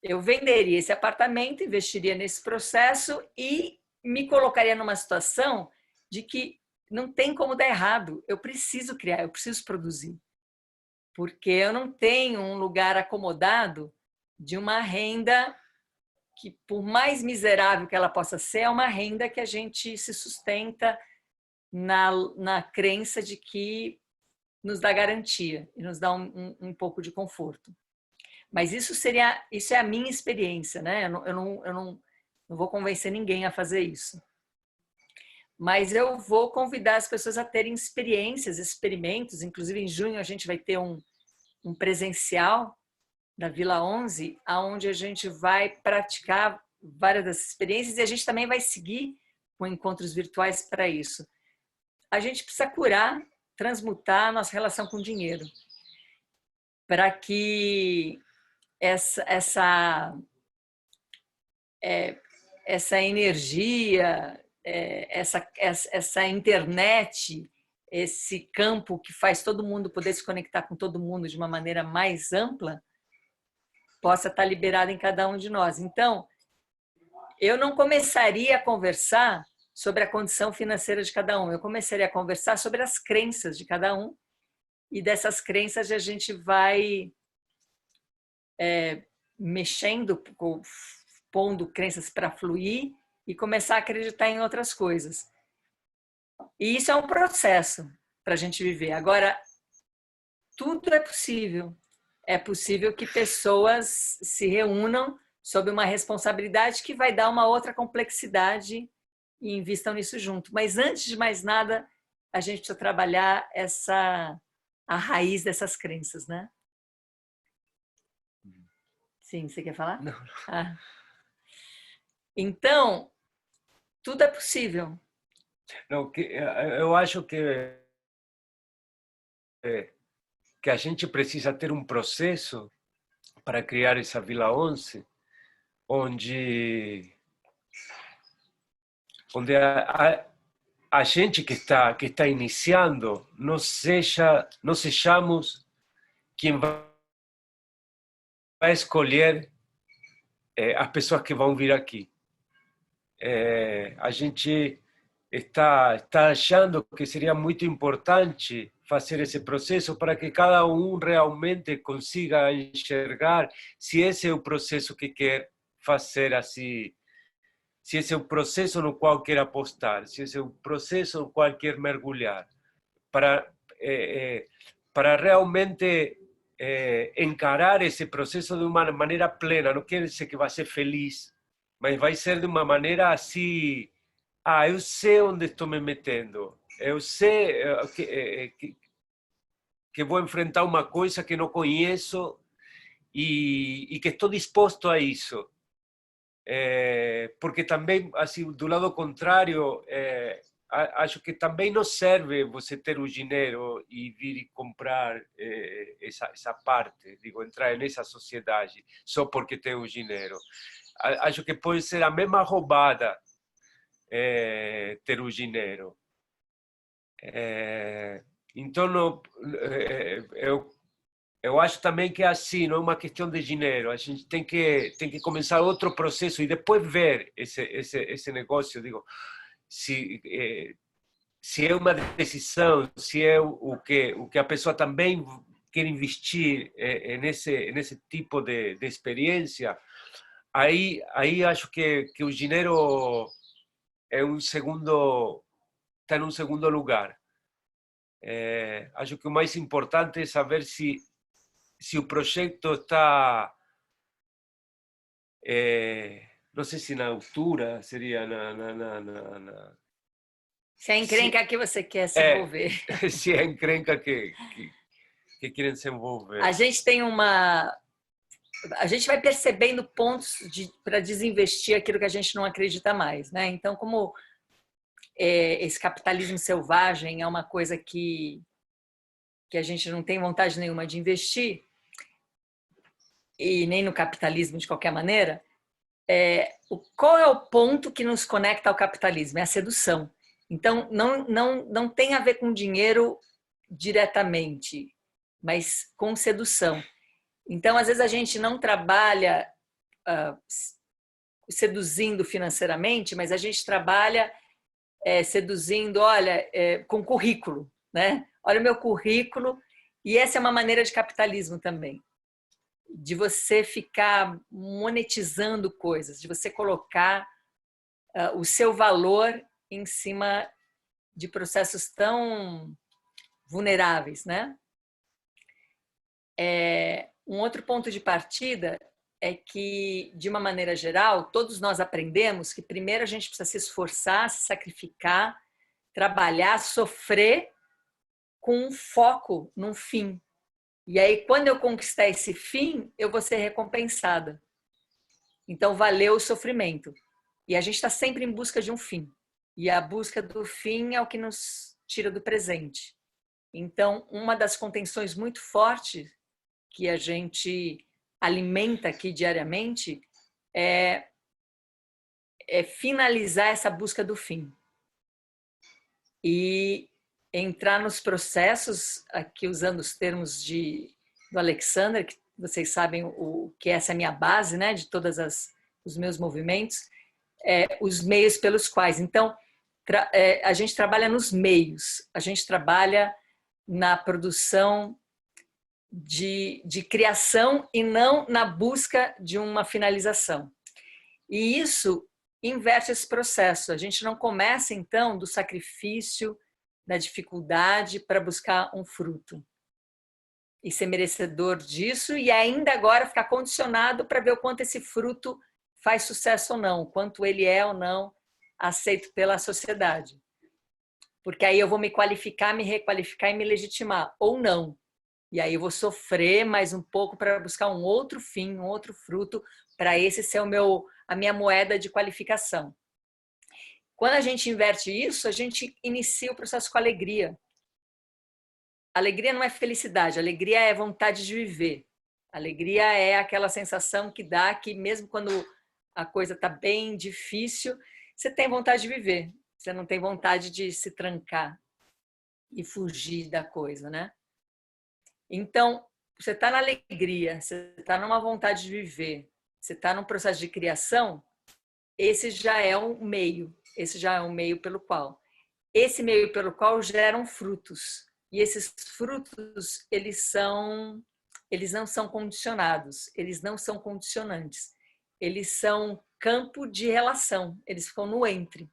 eu venderia esse apartamento, investiria nesse processo e me colocaria numa situação de que não tem como dar errado. Eu preciso criar, eu preciso produzir. Porque eu não tenho um lugar acomodado de uma renda que, por mais miserável que ela possa ser, é uma renda que a gente se sustenta na crença de que nos dá garantia e nos dá um pouco de conforto. Mas isso é a minha experiência, né? Eu não vou convencer ninguém a fazer isso. Mas eu vou convidar as pessoas a terem experiências, experimentos. Inclusive, em junho, a gente vai ter um presencial da Vila 11, onde a gente vai praticar várias dessas experiências e a gente também vai seguir com encontros virtuais para isso. A gente precisa curar, transmutar a nossa relação com o dinheiro, para que essa energia, essa internet, esse campo que faz todo mundo poder se conectar com todo mundo de uma maneira mais ampla, possa estar liberado em cada um de nós. Então, eu não começaria a conversar sobre a condição financeira de cada um, eu começaria a conversar sobre as crenças de cada um, e dessas crenças a gente vai mexendo, pondo crenças para fluir e começar a acreditar em outras coisas. E isso é um processo para a gente viver. Agora, tudo é possível. É possível que pessoas se reúnam sob uma responsabilidade que vai dar uma outra complexidade e invistam nisso junto. Mas antes de mais nada, a gente precisa trabalhar a raiz dessas crenças, né? Sim, você quer falar? Não. Ah. Então, tudo é possível. Não, eu acho que a gente precisa ter um processo para criar essa Vila 11, onde a gente que está iniciando não sejamos quem vai escolher as pessoas que vão vir aqui. A gente está achando que seria muito importante fazer esse processo para que cada um realmente consiga enxergar se esse é o processo que quer fazer assim, se esse é o processo no qual quer apostar, se esse é o processo no qual quer mergulhar, para realmente encarar esse processo de uma maneira plena. Não quer dizer que vai ser feliz, mas vai ser de uma maneira assim, eu sei onde estou me metendo, eu sei que vou enfrentar uma coisa que não conheço e que estou disposto a isso. Porque também, assim, do lado contrário, acho que também não serve você ter o dinheiro e vir e comprar essa parte, digo, entrar nessa sociedade só porque tem o dinheiro. Acho que pode ser a mesma roubada ter o dinheiro. Então, não, eu acho também que é assim, não é uma questão de dinheiro. A gente tem que começar outro processo e depois ver esse negócio. Digo, se é uma decisão, se é o que a pessoa também quer investir nesse tipo de experiência, aí acho que o dinheiro é está em um segundo lugar. Acho que o mais importante é saber se o projeto está, não sei se na altura, seria Se é encrenca que você quer se envolver. Se é encrenca que querem se envolver. A gente tem a gente vai percebendo pontos para desinvestir aquilo que a gente não acredita mais, né? Então, como esse capitalismo selvagem é uma coisa que a gente não tem vontade nenhuma de investir, e nem no capitalismo de qualquer maneira, qual é o ponto que nos conecta ao capitalismo? É a sedução. Então, não tem a ver com dinheiro diretamente, mas com sedução. Então, às vezes a gente não trabalha seduzindo financeiramente, mas a gente trabalha seduzindo, olha, com currículo, né? Olha o meu currículo. E essa é uma maneira de capitalismo também, de você ficar monetizando coisas, de você colocar o seu valor em cima de processos tão vulneráveis, né? Um outro ponto de partida é que, de uma maneira geral, todos nós aprendemos que primeiro a gente precisa se esforçar, se sacrificar, trabalhar, sofrer com um foco num fim. E aí, quando eu conquistar esse fim, eu vou ser recompensada. Então, valeu o sofrimento. E a gente está sempre em busca de um fim. E a busca do fim é o que nos tira do presente. Então, uma das contenções muito fortes que a gente alimenta aqui diariamente é finalizar essa busca do fim e entrar nos processos, aqui usando os termos do Alexander, que vocês sabem que essa é a minha base, né, de todos os meus movimentos, os meios pelos quais. Então, a gente trabalha nos meios, a gente trabalha na produção de criação e não na busca de uma finalização. E isso inverte esse processo. A gente não começa, então, do sacrifício, da dificuldade para buscar um fruto e ser merecedor disso, e ainda agora ficar condicionado para ver o quanto esse fruto faz sucesso ou não, quanto ele é ou não aceito pela sociedade. Porque aí eu vou me qualificar, me requalificar e me legitimar, ou não. E aí eu vou sofrer mais um pouco para buscar um outro fim, um outro fruto, para esse ser a minha moeda de qualificação. Quando a gente inverte isso, a gente inicia o processo com alegria. Alegria não é felicidade, alegria é vontade de viver. Alegria é aquela sensação que dá que mesmo quando a coisa está bem difícil, você tem vontade de viver. Você não tem vontade de se trancar e fugir da coisa, né? Então, você está na alegria, você está numa vontade de viver, você está num processo de criação, esse já é um meio, esse já é um meio pelo qual. Esse meio pelo qual geram frutos. E esses frutos, eles não são condicionados, eles não são condicionantes. Eles são campo de relação, eles ficam no entre.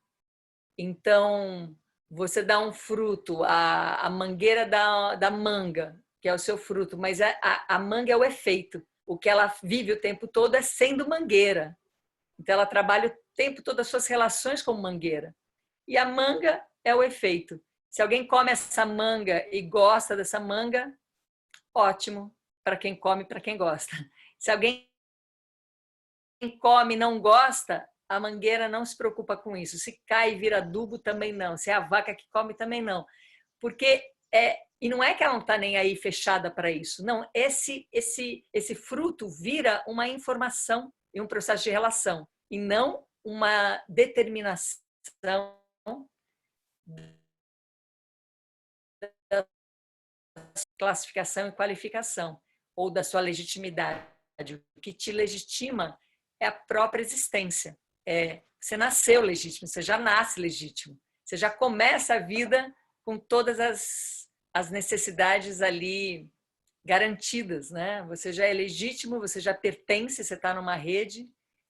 Então, você dá um fruto, a mangueira da manga, que é o seu fruto, mas a manga é o efeito. O que ela vive o tempo todo é sendo mangueira. Então, ela trabalha o tempo todo as suas relações como mangueira. E a manga é o efeito. Se alguém come essa manga e gosta dessa manga, ótimo, para quem come, para quem gosta. Se alguém come e não gosta, a mangueira não se preocupa com isso. Se cai e vira adubo, também não. Se é a vaca que come, também não. Porque e não é que ela não está nem aí fechada para isso. Não, esse fruto vira uma informação e um processo de relação, e não uma determinação da classificação e qualificação, ou da sua legitimidade. O que te legitima é a própria existência. Você nasceu legítimo, você já nasce legítimo. Você já começa a vida com todas as necessidades ali garantidas, né? Você já é legítimo, você já pertence, você está numa rede,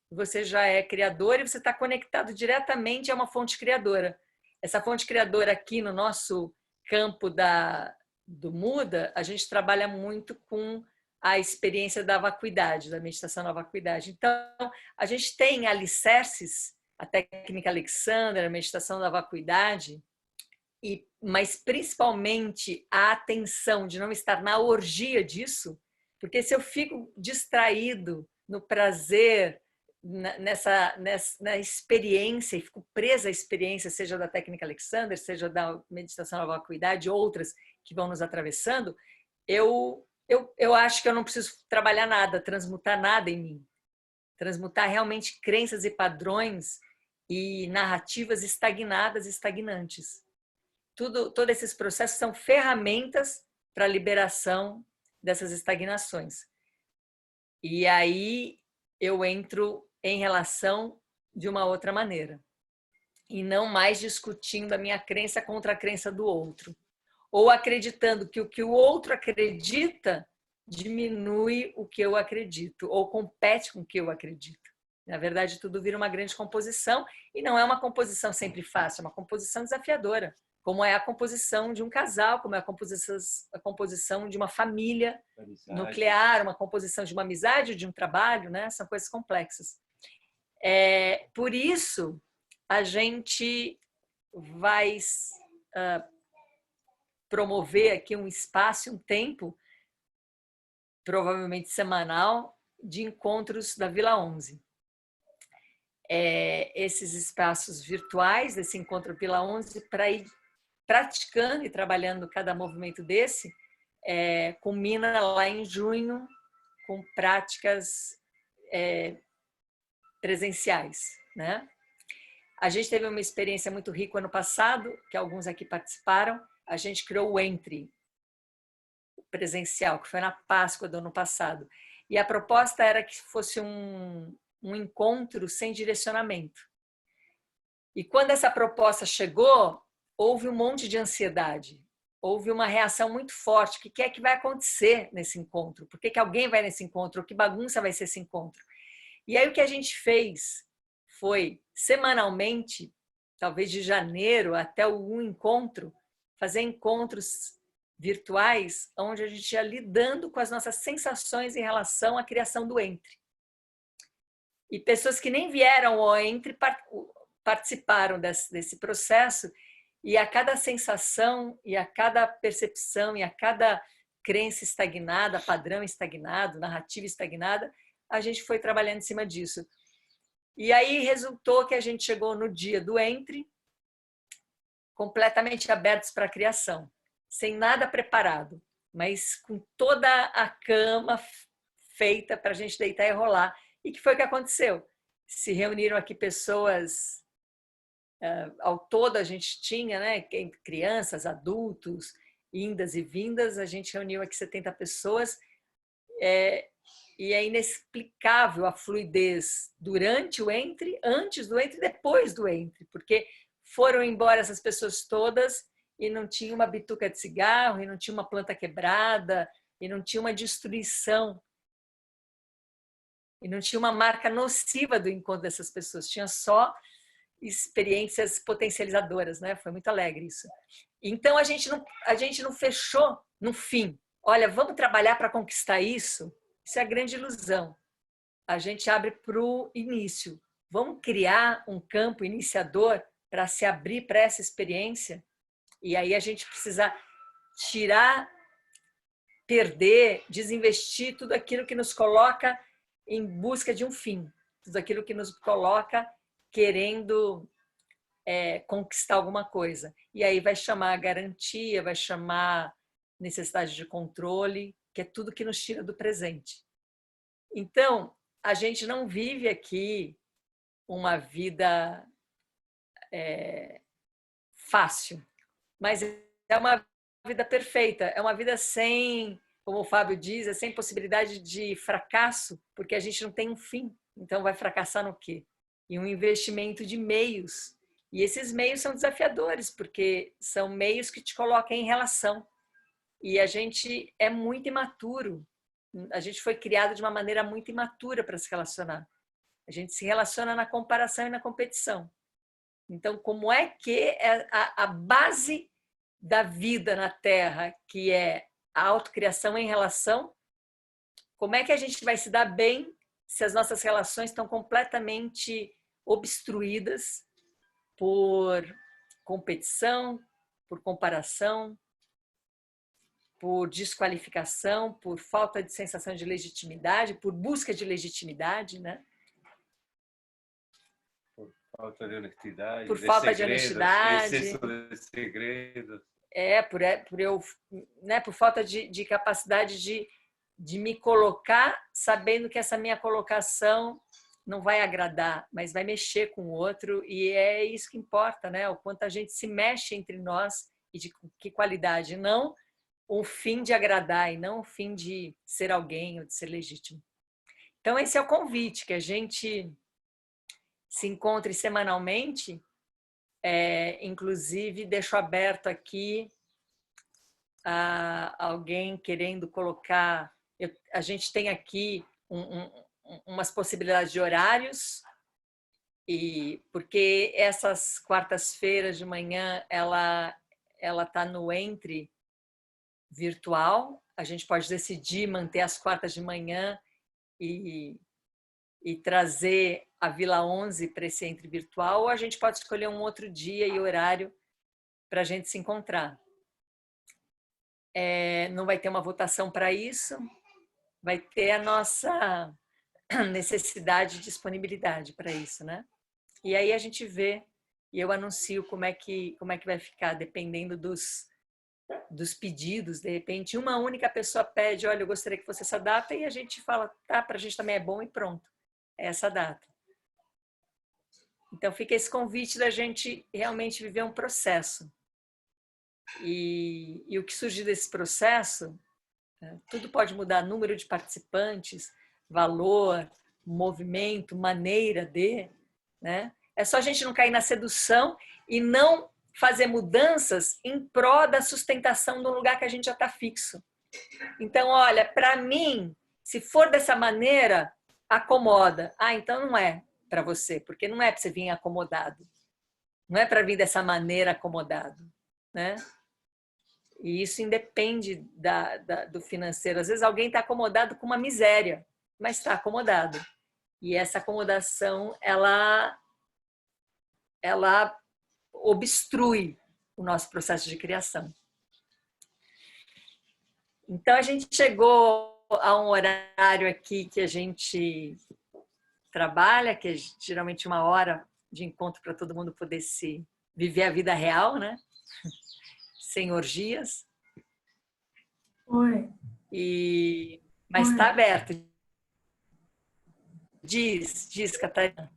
você já é criador e você está conectado diretamente a uma fonte criadora. Essa fonte criadora aqui no nosso campo do Muda, a gente trabalha muito com a experiência da vacuidade, da meditação na vacuidade. Então, a gente tem alicerces, a técnica Alexander, a meditação da vacuidade, mas principalmente a atenção de não estar na orgia disso, porque se eu fico distraído no prazer, na experiência, e fico presa à experiência, seja da técnica Alexander, seja da meditação da vacuidade, outras que vão nos atravessando, eu acho que eu não preciso trabalhar nada, transmutar nada em mim. Transmutar realmente crenças e padrões e narrativas estagnadas e estagnantes. Todos esses processos são ferramentas para a liberação dessas estagnações. E aí eu entro em relação de uma outra maneira. E não mais discutindo a minha crença contra a crença do outro. Ou acreditando que o que o outro acredita diminui o que eu acredito, ou compete com o que eu acredito. Na verdade, tudo vira uma grande composição, e não é uma composição sempre fácil, é uma composição desafiadora, como é a composição de um casal, como é a composição de uma família nuclear, uma composição de uma amizade, de um trabalho, né? São coisas complexas. Por isso, a gente vai promover aqui um espaço, um tempo, provavelmente semanal, de encontros da Vila 11. Esses espaços virtuais, esse encontro Vila 11, para ir praticando e trabalhando cada movimento desse, culmina lá em junho com práticas presenciais, né? A gente teve uma experiência muito rica ano passado, que alguns aqui participaram. A gente criou o Entre presencial, que foi na Páscoa do ano passado. E a proposta era que fosse um encontro sem direcionamento. E quando essa proposta chegou, houve um monte de ansiedade. Houve uma reação muito forte. O que é que vai acontecer nesse encontro? Por que alguém vai nesse encontro? Que bagunça vai ser esse encontro? E aí o que a gente fez foi, semanalmente, talvez de janeiro até o encontro, fazer encontros virtuais, onde a gente ia lidando com as nossas sensações em relação à criação do Entre. E pessoas que nem vieram ao Entre participaram desse processo, e a cada sensação, e a cada percepção, e a cada crença estagnada, padrão estagnado, narrativa estagnada, a gente foi trabalhando em cima disso. E aí resultou que a gente chegou no dia do Entre, completamente abertos para a criação, sem nada preparado, mas com toda a cama feita para a gente deitar e rolar. E que foi o que aconteceu? Se reuniram aqui pessoas, ao todo a gente tinha, né, crianças, adultos, indas e vindas, a gente reuniu aqui 70 pessoas, e é inexplicável a fluidez durante o Entre, antes do Entre e depois do Entre, porque foram embora essas pessoas todas e não tinha uma bituca de cigarro, e não tinha uma planta quebrada, e não tinha uma destruição, e não tinha uma marca nociva do encontro dessas pessoas, tinha só experiências potencializadoras, né? Foi muito alegre isso. Então a gente não fechou no fim. Olha, vamos trabalhar para conquistar isso? Isso é a grande ilusão. A gente abre para o início. Vamos criar um campo iniciador para se abrir para essa experiência? E aí a gente precisa tirar, perder, desinvestir tudo aquilo que nos coloca em busca de um fim, tudo aquilo que nos coloca querendo conquistar alguma coisa. E aí vai chamar garantia, vai chamar necessidade de controle, que é tudo que nos tira do presente. Então, a gente não vive aqui uma vida fácil, mas é uma vida perfeita, é uma vida sem, como o Fábio diz, sem possibilidade de fracasso, porque a gente não tem um fim, então vai fracassar no quê? Em um investimento de meios, e esses meios são desafiadores, porque são meios que te colocam em relação, e a gente é muito imaturo, a gente foi criado de uma maneira muito imatura para se relacionar, a gente se relaciona na comparação e na competição. Então, como é que a base da vida na Terra, que é a autocriação em relação, como é que a gente vai se dar bem se as nossas relações estão completamente obstruídas por competição, por comparação, por desqualificação, por falta de sensação de legitimidade, por busca de legitimidade, né? Falta de honestidade, por falta de honestidade, excesso de segredos. Por falta de capacidade de me colocar, sabendo que essa minha colocação não vai agradar, mas vai mexer com o outro, e é isso que importa, né? O quanto a gente se mexe entre nós e de que qualidade, não o fim de agradar e não o fim de ser alguém ou de ser legítimo. Então esse é o convite, que a gente se encontre semanalmente, inclusive deixo aberto aqui a alguém querendo colocar, a gente tem aqui umas possibilidades de horários, e porque essas quartas-feiras de manhã ela está no Entre virtual, a gente pode decidir manter as quartas de manhã e trazer a Vila 11 para esse Entre virtual, ou a gente pode escolher um outro dia e horário para a gente se encontrar. Não vai ter uma votação para isso, vai ter a nossa necessidade e disponibilidade para isso, né? E aí a gente vê, e eu anuncio como é que vai ficar, dependendo dos pedidos, de repente uma única pessoa pede, olha, eu gostaria que fosse essa data, e a gente fala, tá, para a gente também é bom e pronto, é essa data. Então fica esse convite da gente realmente viver um processo. E o que surgir desse processo, tudo pode mudar, número de participantes, valor, movimento, maneira de, né? É só a gente não cair na sedução e não fazer mudanças em prol da sustentação de um lugar que a gente já está fixo. Então, olha, para mim, se for dessa maneira, acomoda. Ah, então não é para você, porque não é para você vir acomodado. Não é para vir dessa maneira acomodado, né? E isso independe do financeiro. Às vezes alguém está acomodado com uma miséria, mas está acomodado. E essa acomodação, ela obstrui o nosso processo de criação. Então, a gente chegou a um horário aqui que a gente trabalha, que é geralmente 1 hora de encontro para todo mundo poder se viver a vida real, né? Sem orgias. Oi. Mas está aberto. Diz, Catarina.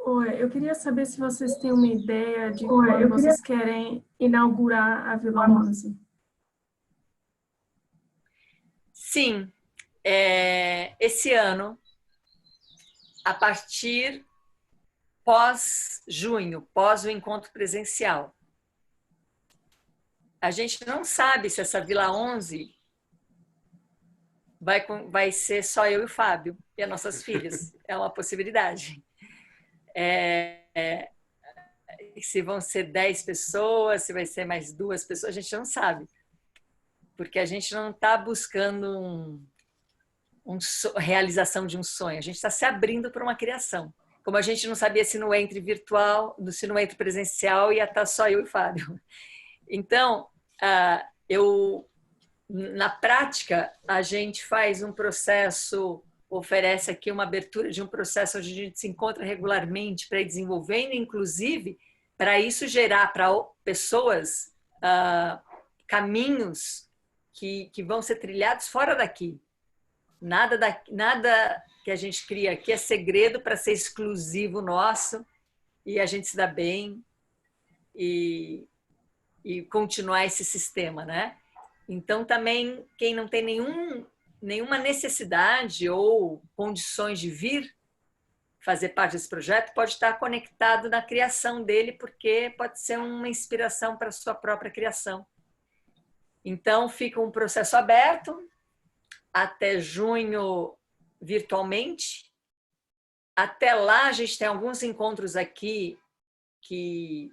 Oi, eu queria saber se vocês têm uma ideia de quando vocês querem inaugurar a Vila 11. Sim, esse ano, a partir pós-junho, pós o encontro presencial. A gente não sabe se essa Vila 11 vai ser só eu e o Fábio e as nossas filhas. É uma possibilidade. Se vão ser 10 pessoas, se vai ser mais 2 pessoas, a gente não sabe. Porque a gente não está buscando realização de um sonho, a gente está se abrindo para uma criação. Como a gente não sabia se no entre virtual, se no entre presencial ia estar só eu e o Fábio. Então, na prática, a gente faz um processo, oferece aqui uma abertura de um processo onde a gente se encontra regularmente para ir desenvolvendo, inclusive, para isso gerar para pessoas caminhos que vão ser trilhados fora daqui. Nada que a gente cria aqui é segredo para ser exclusivo nosso e a gente se dá bem e continuar esse sistema, né? Então, também, quem não tem nenhuma necessidade ou condições de vir fazer parte desse projeto pode estar conectado na criação dele, porque pode ser uma inspiração para a sua própria criação. Então, fica um processo aberto até junho virtualmente. Até lá, a gente tem alguns encontros aqui que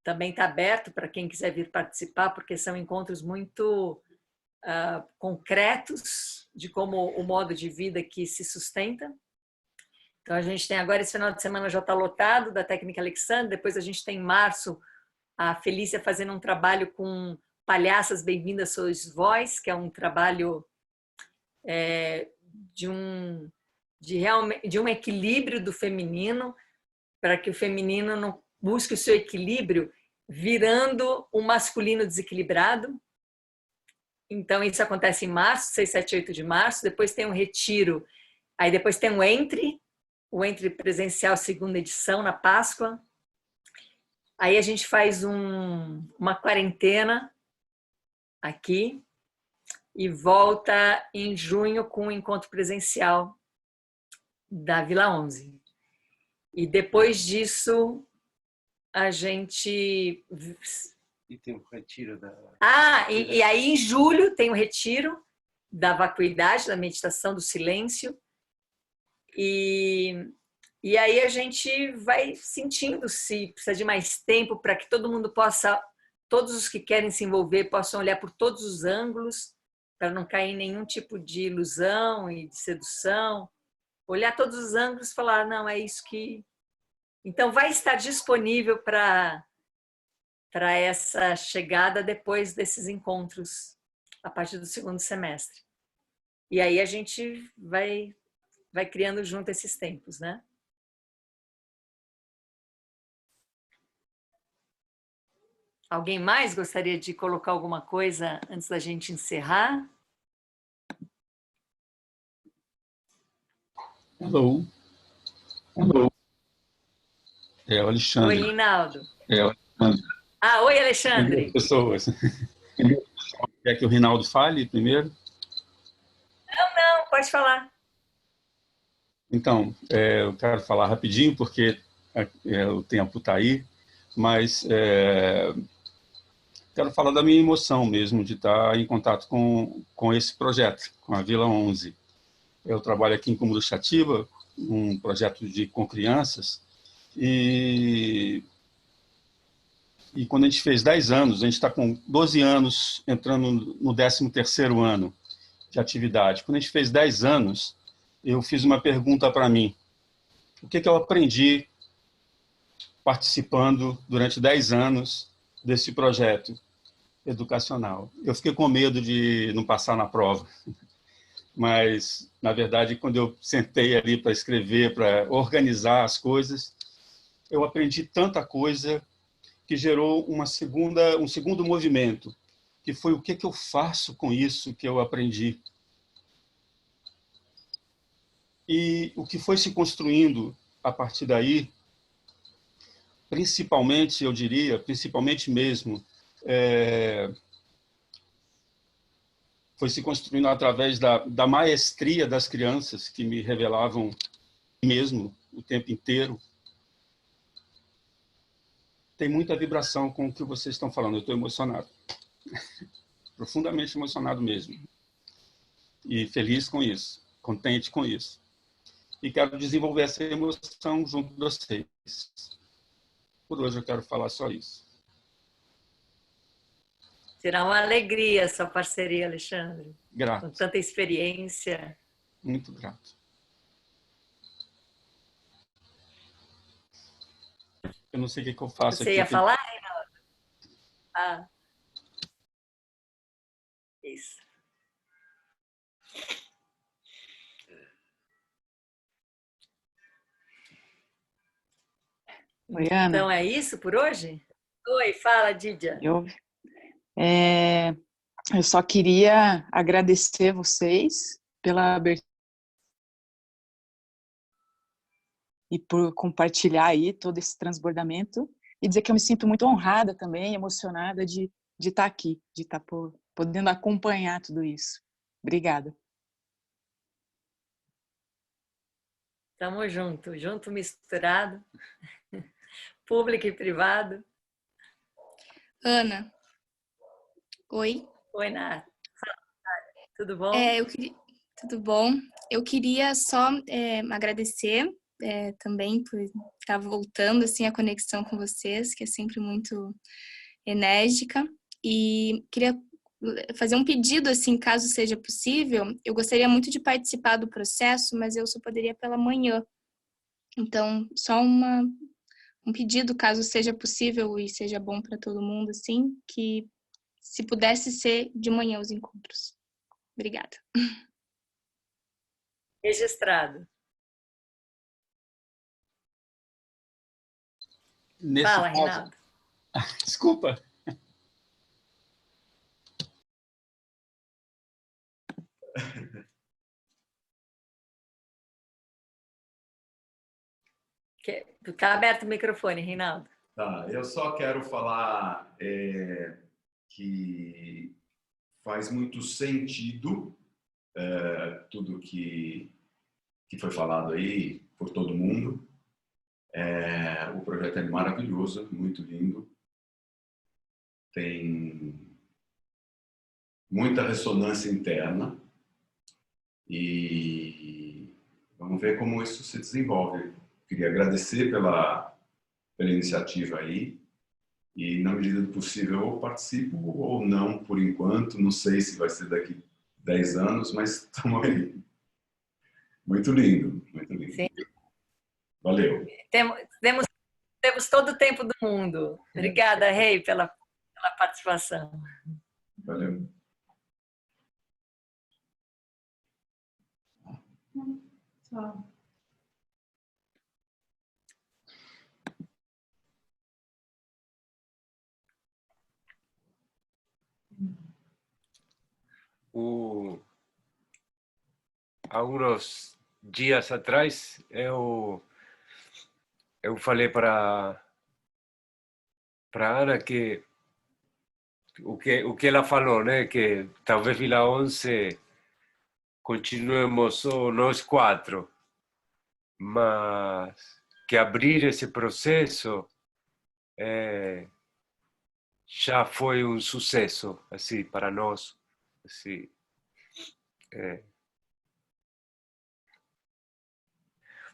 também está aberto para quem quiser vir participar, porque são encontros muito concretos de como o modo de vida que se sustenta. Então, a gente tem agora, esse final de semana já está lotado, da Técnica Alexandre. Depois a gente tem em março a Felícia fazendo um trabalho com Palhaças Bem-vindas Sois Vós, que é um trabalho de um equilíbrio do feminino, para que o feminino não busque o seu equilíbrio virando um masculino desequilibrado. Então, isso acontece em março, 6, 7, 8 de março. Depois tem um retiro. Aí depois tem o entre presencial, 2ª edição, na Páscoa. Aí a gente faz uma quarentena aqui e volta em junho com o encontro presencial da Vila 11. E depois disso, a gente... E tem o retiro da... e aí em julho tem o retiro da vacuidade, da meditação do silêncio. E aí a gente vai sentindo se precisa de mais tempo para que todo mundo possa, todos os que querem se envolver, possam olhar por todos os ângulos, para não cair em nenhum tipo de ilusão e de sedução. Olhar todos os ângulos e falar, não, é isso que... Então, vai estar disponível para essa chegada depois desses encontros, a partir do 2º semestre. E aí a gente vai criando junto esses tempos, né? Alguém mais gostaria de colocar alguma coisa antes da gente encerrar? Hello. Hello. É o Oi, Alexandre. Reinaldo. É o Alexandre. Ah, oi, Tem Alexandre. duas pessoas. Quer que o Reinaldo fale primeiro? Não, pode falar. Então, eu quero falar rapidinho, porque o tempo está aí, mas quero falar da minha emoção mesmo, de estar em contato com esse projeto, com a Vila 11. Eu trabalho aqui em Cumuruxatiba, um projeto com crianças, e quando a gente fez 10 anos, a gente está com 12 anos, entrando no 13º ano de atividade. Quando a gente fez 10 anos, eu fiz uma pergunta para mim. O que eu aprendi participando durante 10 anos desse projeto educacional? Eu fiquei com medo de não passar na prova, mas, na verdade, quando eu sentei ali para escrever, para organizar as coisas, eu aprendi tanta coisa que gerou um segundo movimento, que foi o que eu faço com isso que eu aprendi. E o que foi se construindo a partir daí, principalmente, eu diria, principalmente mesmo, foi se construindo através da maestria das crianças, que me revelavam mesmo o tempo inteiro. Tem muita vibração com o que vocês estão falando, eu estou emocionado. Profundamente emocionado mesmo. E feliz com isso, contente com isso. E quero desenvolver essa emoção junto de vocês. Por hoje eu quero falar só isso. Será uma alegria essa parceria, Alexandre. Grato. Com tanta experiência. Muito grato. Eu não sei o que eu faço Você aqui. ia falar, Reinaldo? Ah, isso. Oi, Ana. Então é isso por hoje? Oi, fala, Dídia. Eu só queria agradecer vocês pela abertura e por compartilhar aí todo esse transbordamento e dizer que eu me sinto muito honrada também, emocionada de estar aqui, de estar podendo acompanhar tudo isso. Obrigada. Tamo junto, junto misturado, público e privado. Ana, oi. Oi, Nath. Tudo bom? Tudo bom? Eu queria só agradecer também por estar voltando assim a conexão com vocês, que é sempre muito enérgica, e queria fazer um pedido assim, caso seja possível. Eu gostaria muito de participar do processo, mas eu só poderia pela manhã. Então, só um pedido, caso seja possível e seja bom para todo mundo, assim, que se pudesse ser de manhã os encontros. Obrigada. Registrado. Caso... Fala, Reinaldo. Desculpa. Está aberto o microfone, Reinaldo. Tá, eu só quero falar que faz muito sentido tudo que foi falado aí por todo mundo. O projeto é maravilhoso, muito lindo. Tem muita ressonância interna e vamos ver como isso se desenvolve. Queria agradecer pela iniciativa aí e, na medida do possível, eu participo ou não, por enquanto. Não sei se vai ser daqui 10 anos, mas estamos aí. Muito lindo, muito lindo. Sim. Valeu. Temos todo o tempo do mundo. Obrigada, Rei, pela participação. Valeu. Tchau. há uns dias atrás, eu falei para Ana que o que ela falou, né? Que talvez Vila 11 continuemos só nós quatro, mas que abrir esse processo já foi um sucesso assim para nós, assim,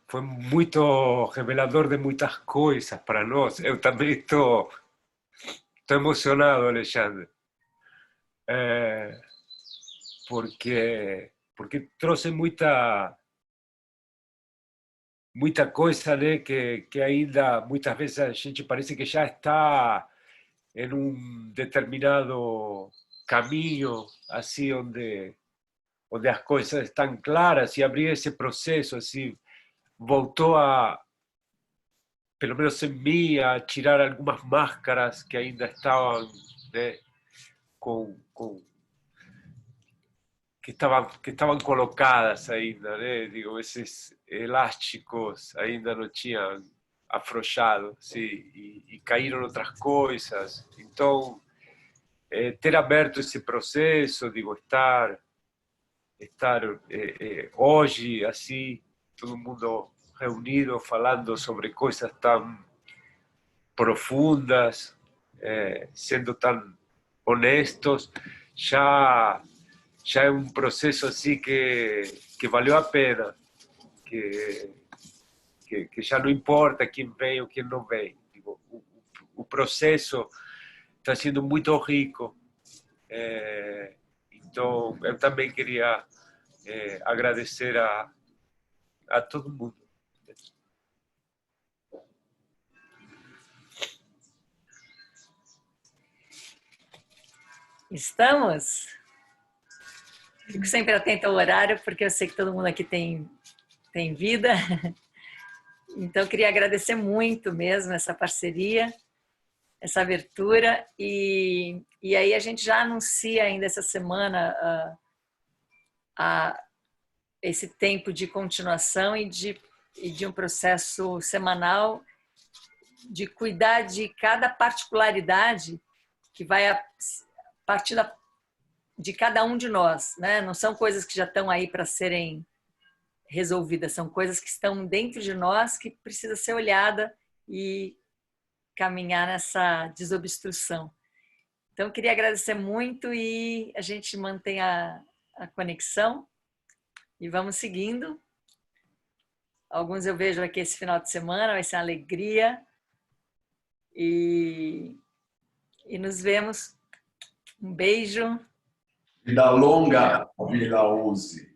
foi muito revelador de muitas coisas para nós. Eu também estou emocionado, Alexandre, porque trouxe muita coisa, né, que ainda muitas vezes a gente parece que já está em um determinado caminho, assim, onde as coisas estão claras, e abrir esse processo, assim, voltou a, pelo menos em mim, a tirar algumas máscaras que ainda estavam, né, que estavam colocadas ainda, né? Digo, esses elásticos ainda não tinham afrouxado, sim, e caíram outras coisas. Então, ter aberto esse processo, digo, estar hoje assim, todo mundo reunido falando sobre coisas tão profundas, sendo tão honestos, já é um processo assim que valeu a pena, que já não importa quem vem ou quem não vem. Digo, o processo está sendo muito rico. Então, eu também queria agradecer a todo mundo. Estamos? Fico sempre atenta ao horário, porque eu sei que todo mundo aqui tem vida. Então, eu queria agradecer muito mesmo essa parceria, essa abertura. E aí a gente já anuncia ainda essa semana esse tempo de continuação e de um processo semanal de cuidar de cada particularidade que vai a partir de cada um de nós, né? Não são coisas que já estão aí para serem resolvidas, são coisas que estão dentro de nós que precisa ser olhada e caminhar nessa desobstrução. Então, eu queria agradecer muito e a gente mantém a conexão e vamos seguindo. Alguns eu vejo aqui esse final de semana, vai ser uma alegria e nos vemos. Um beijo. Vida longa, Vila 11.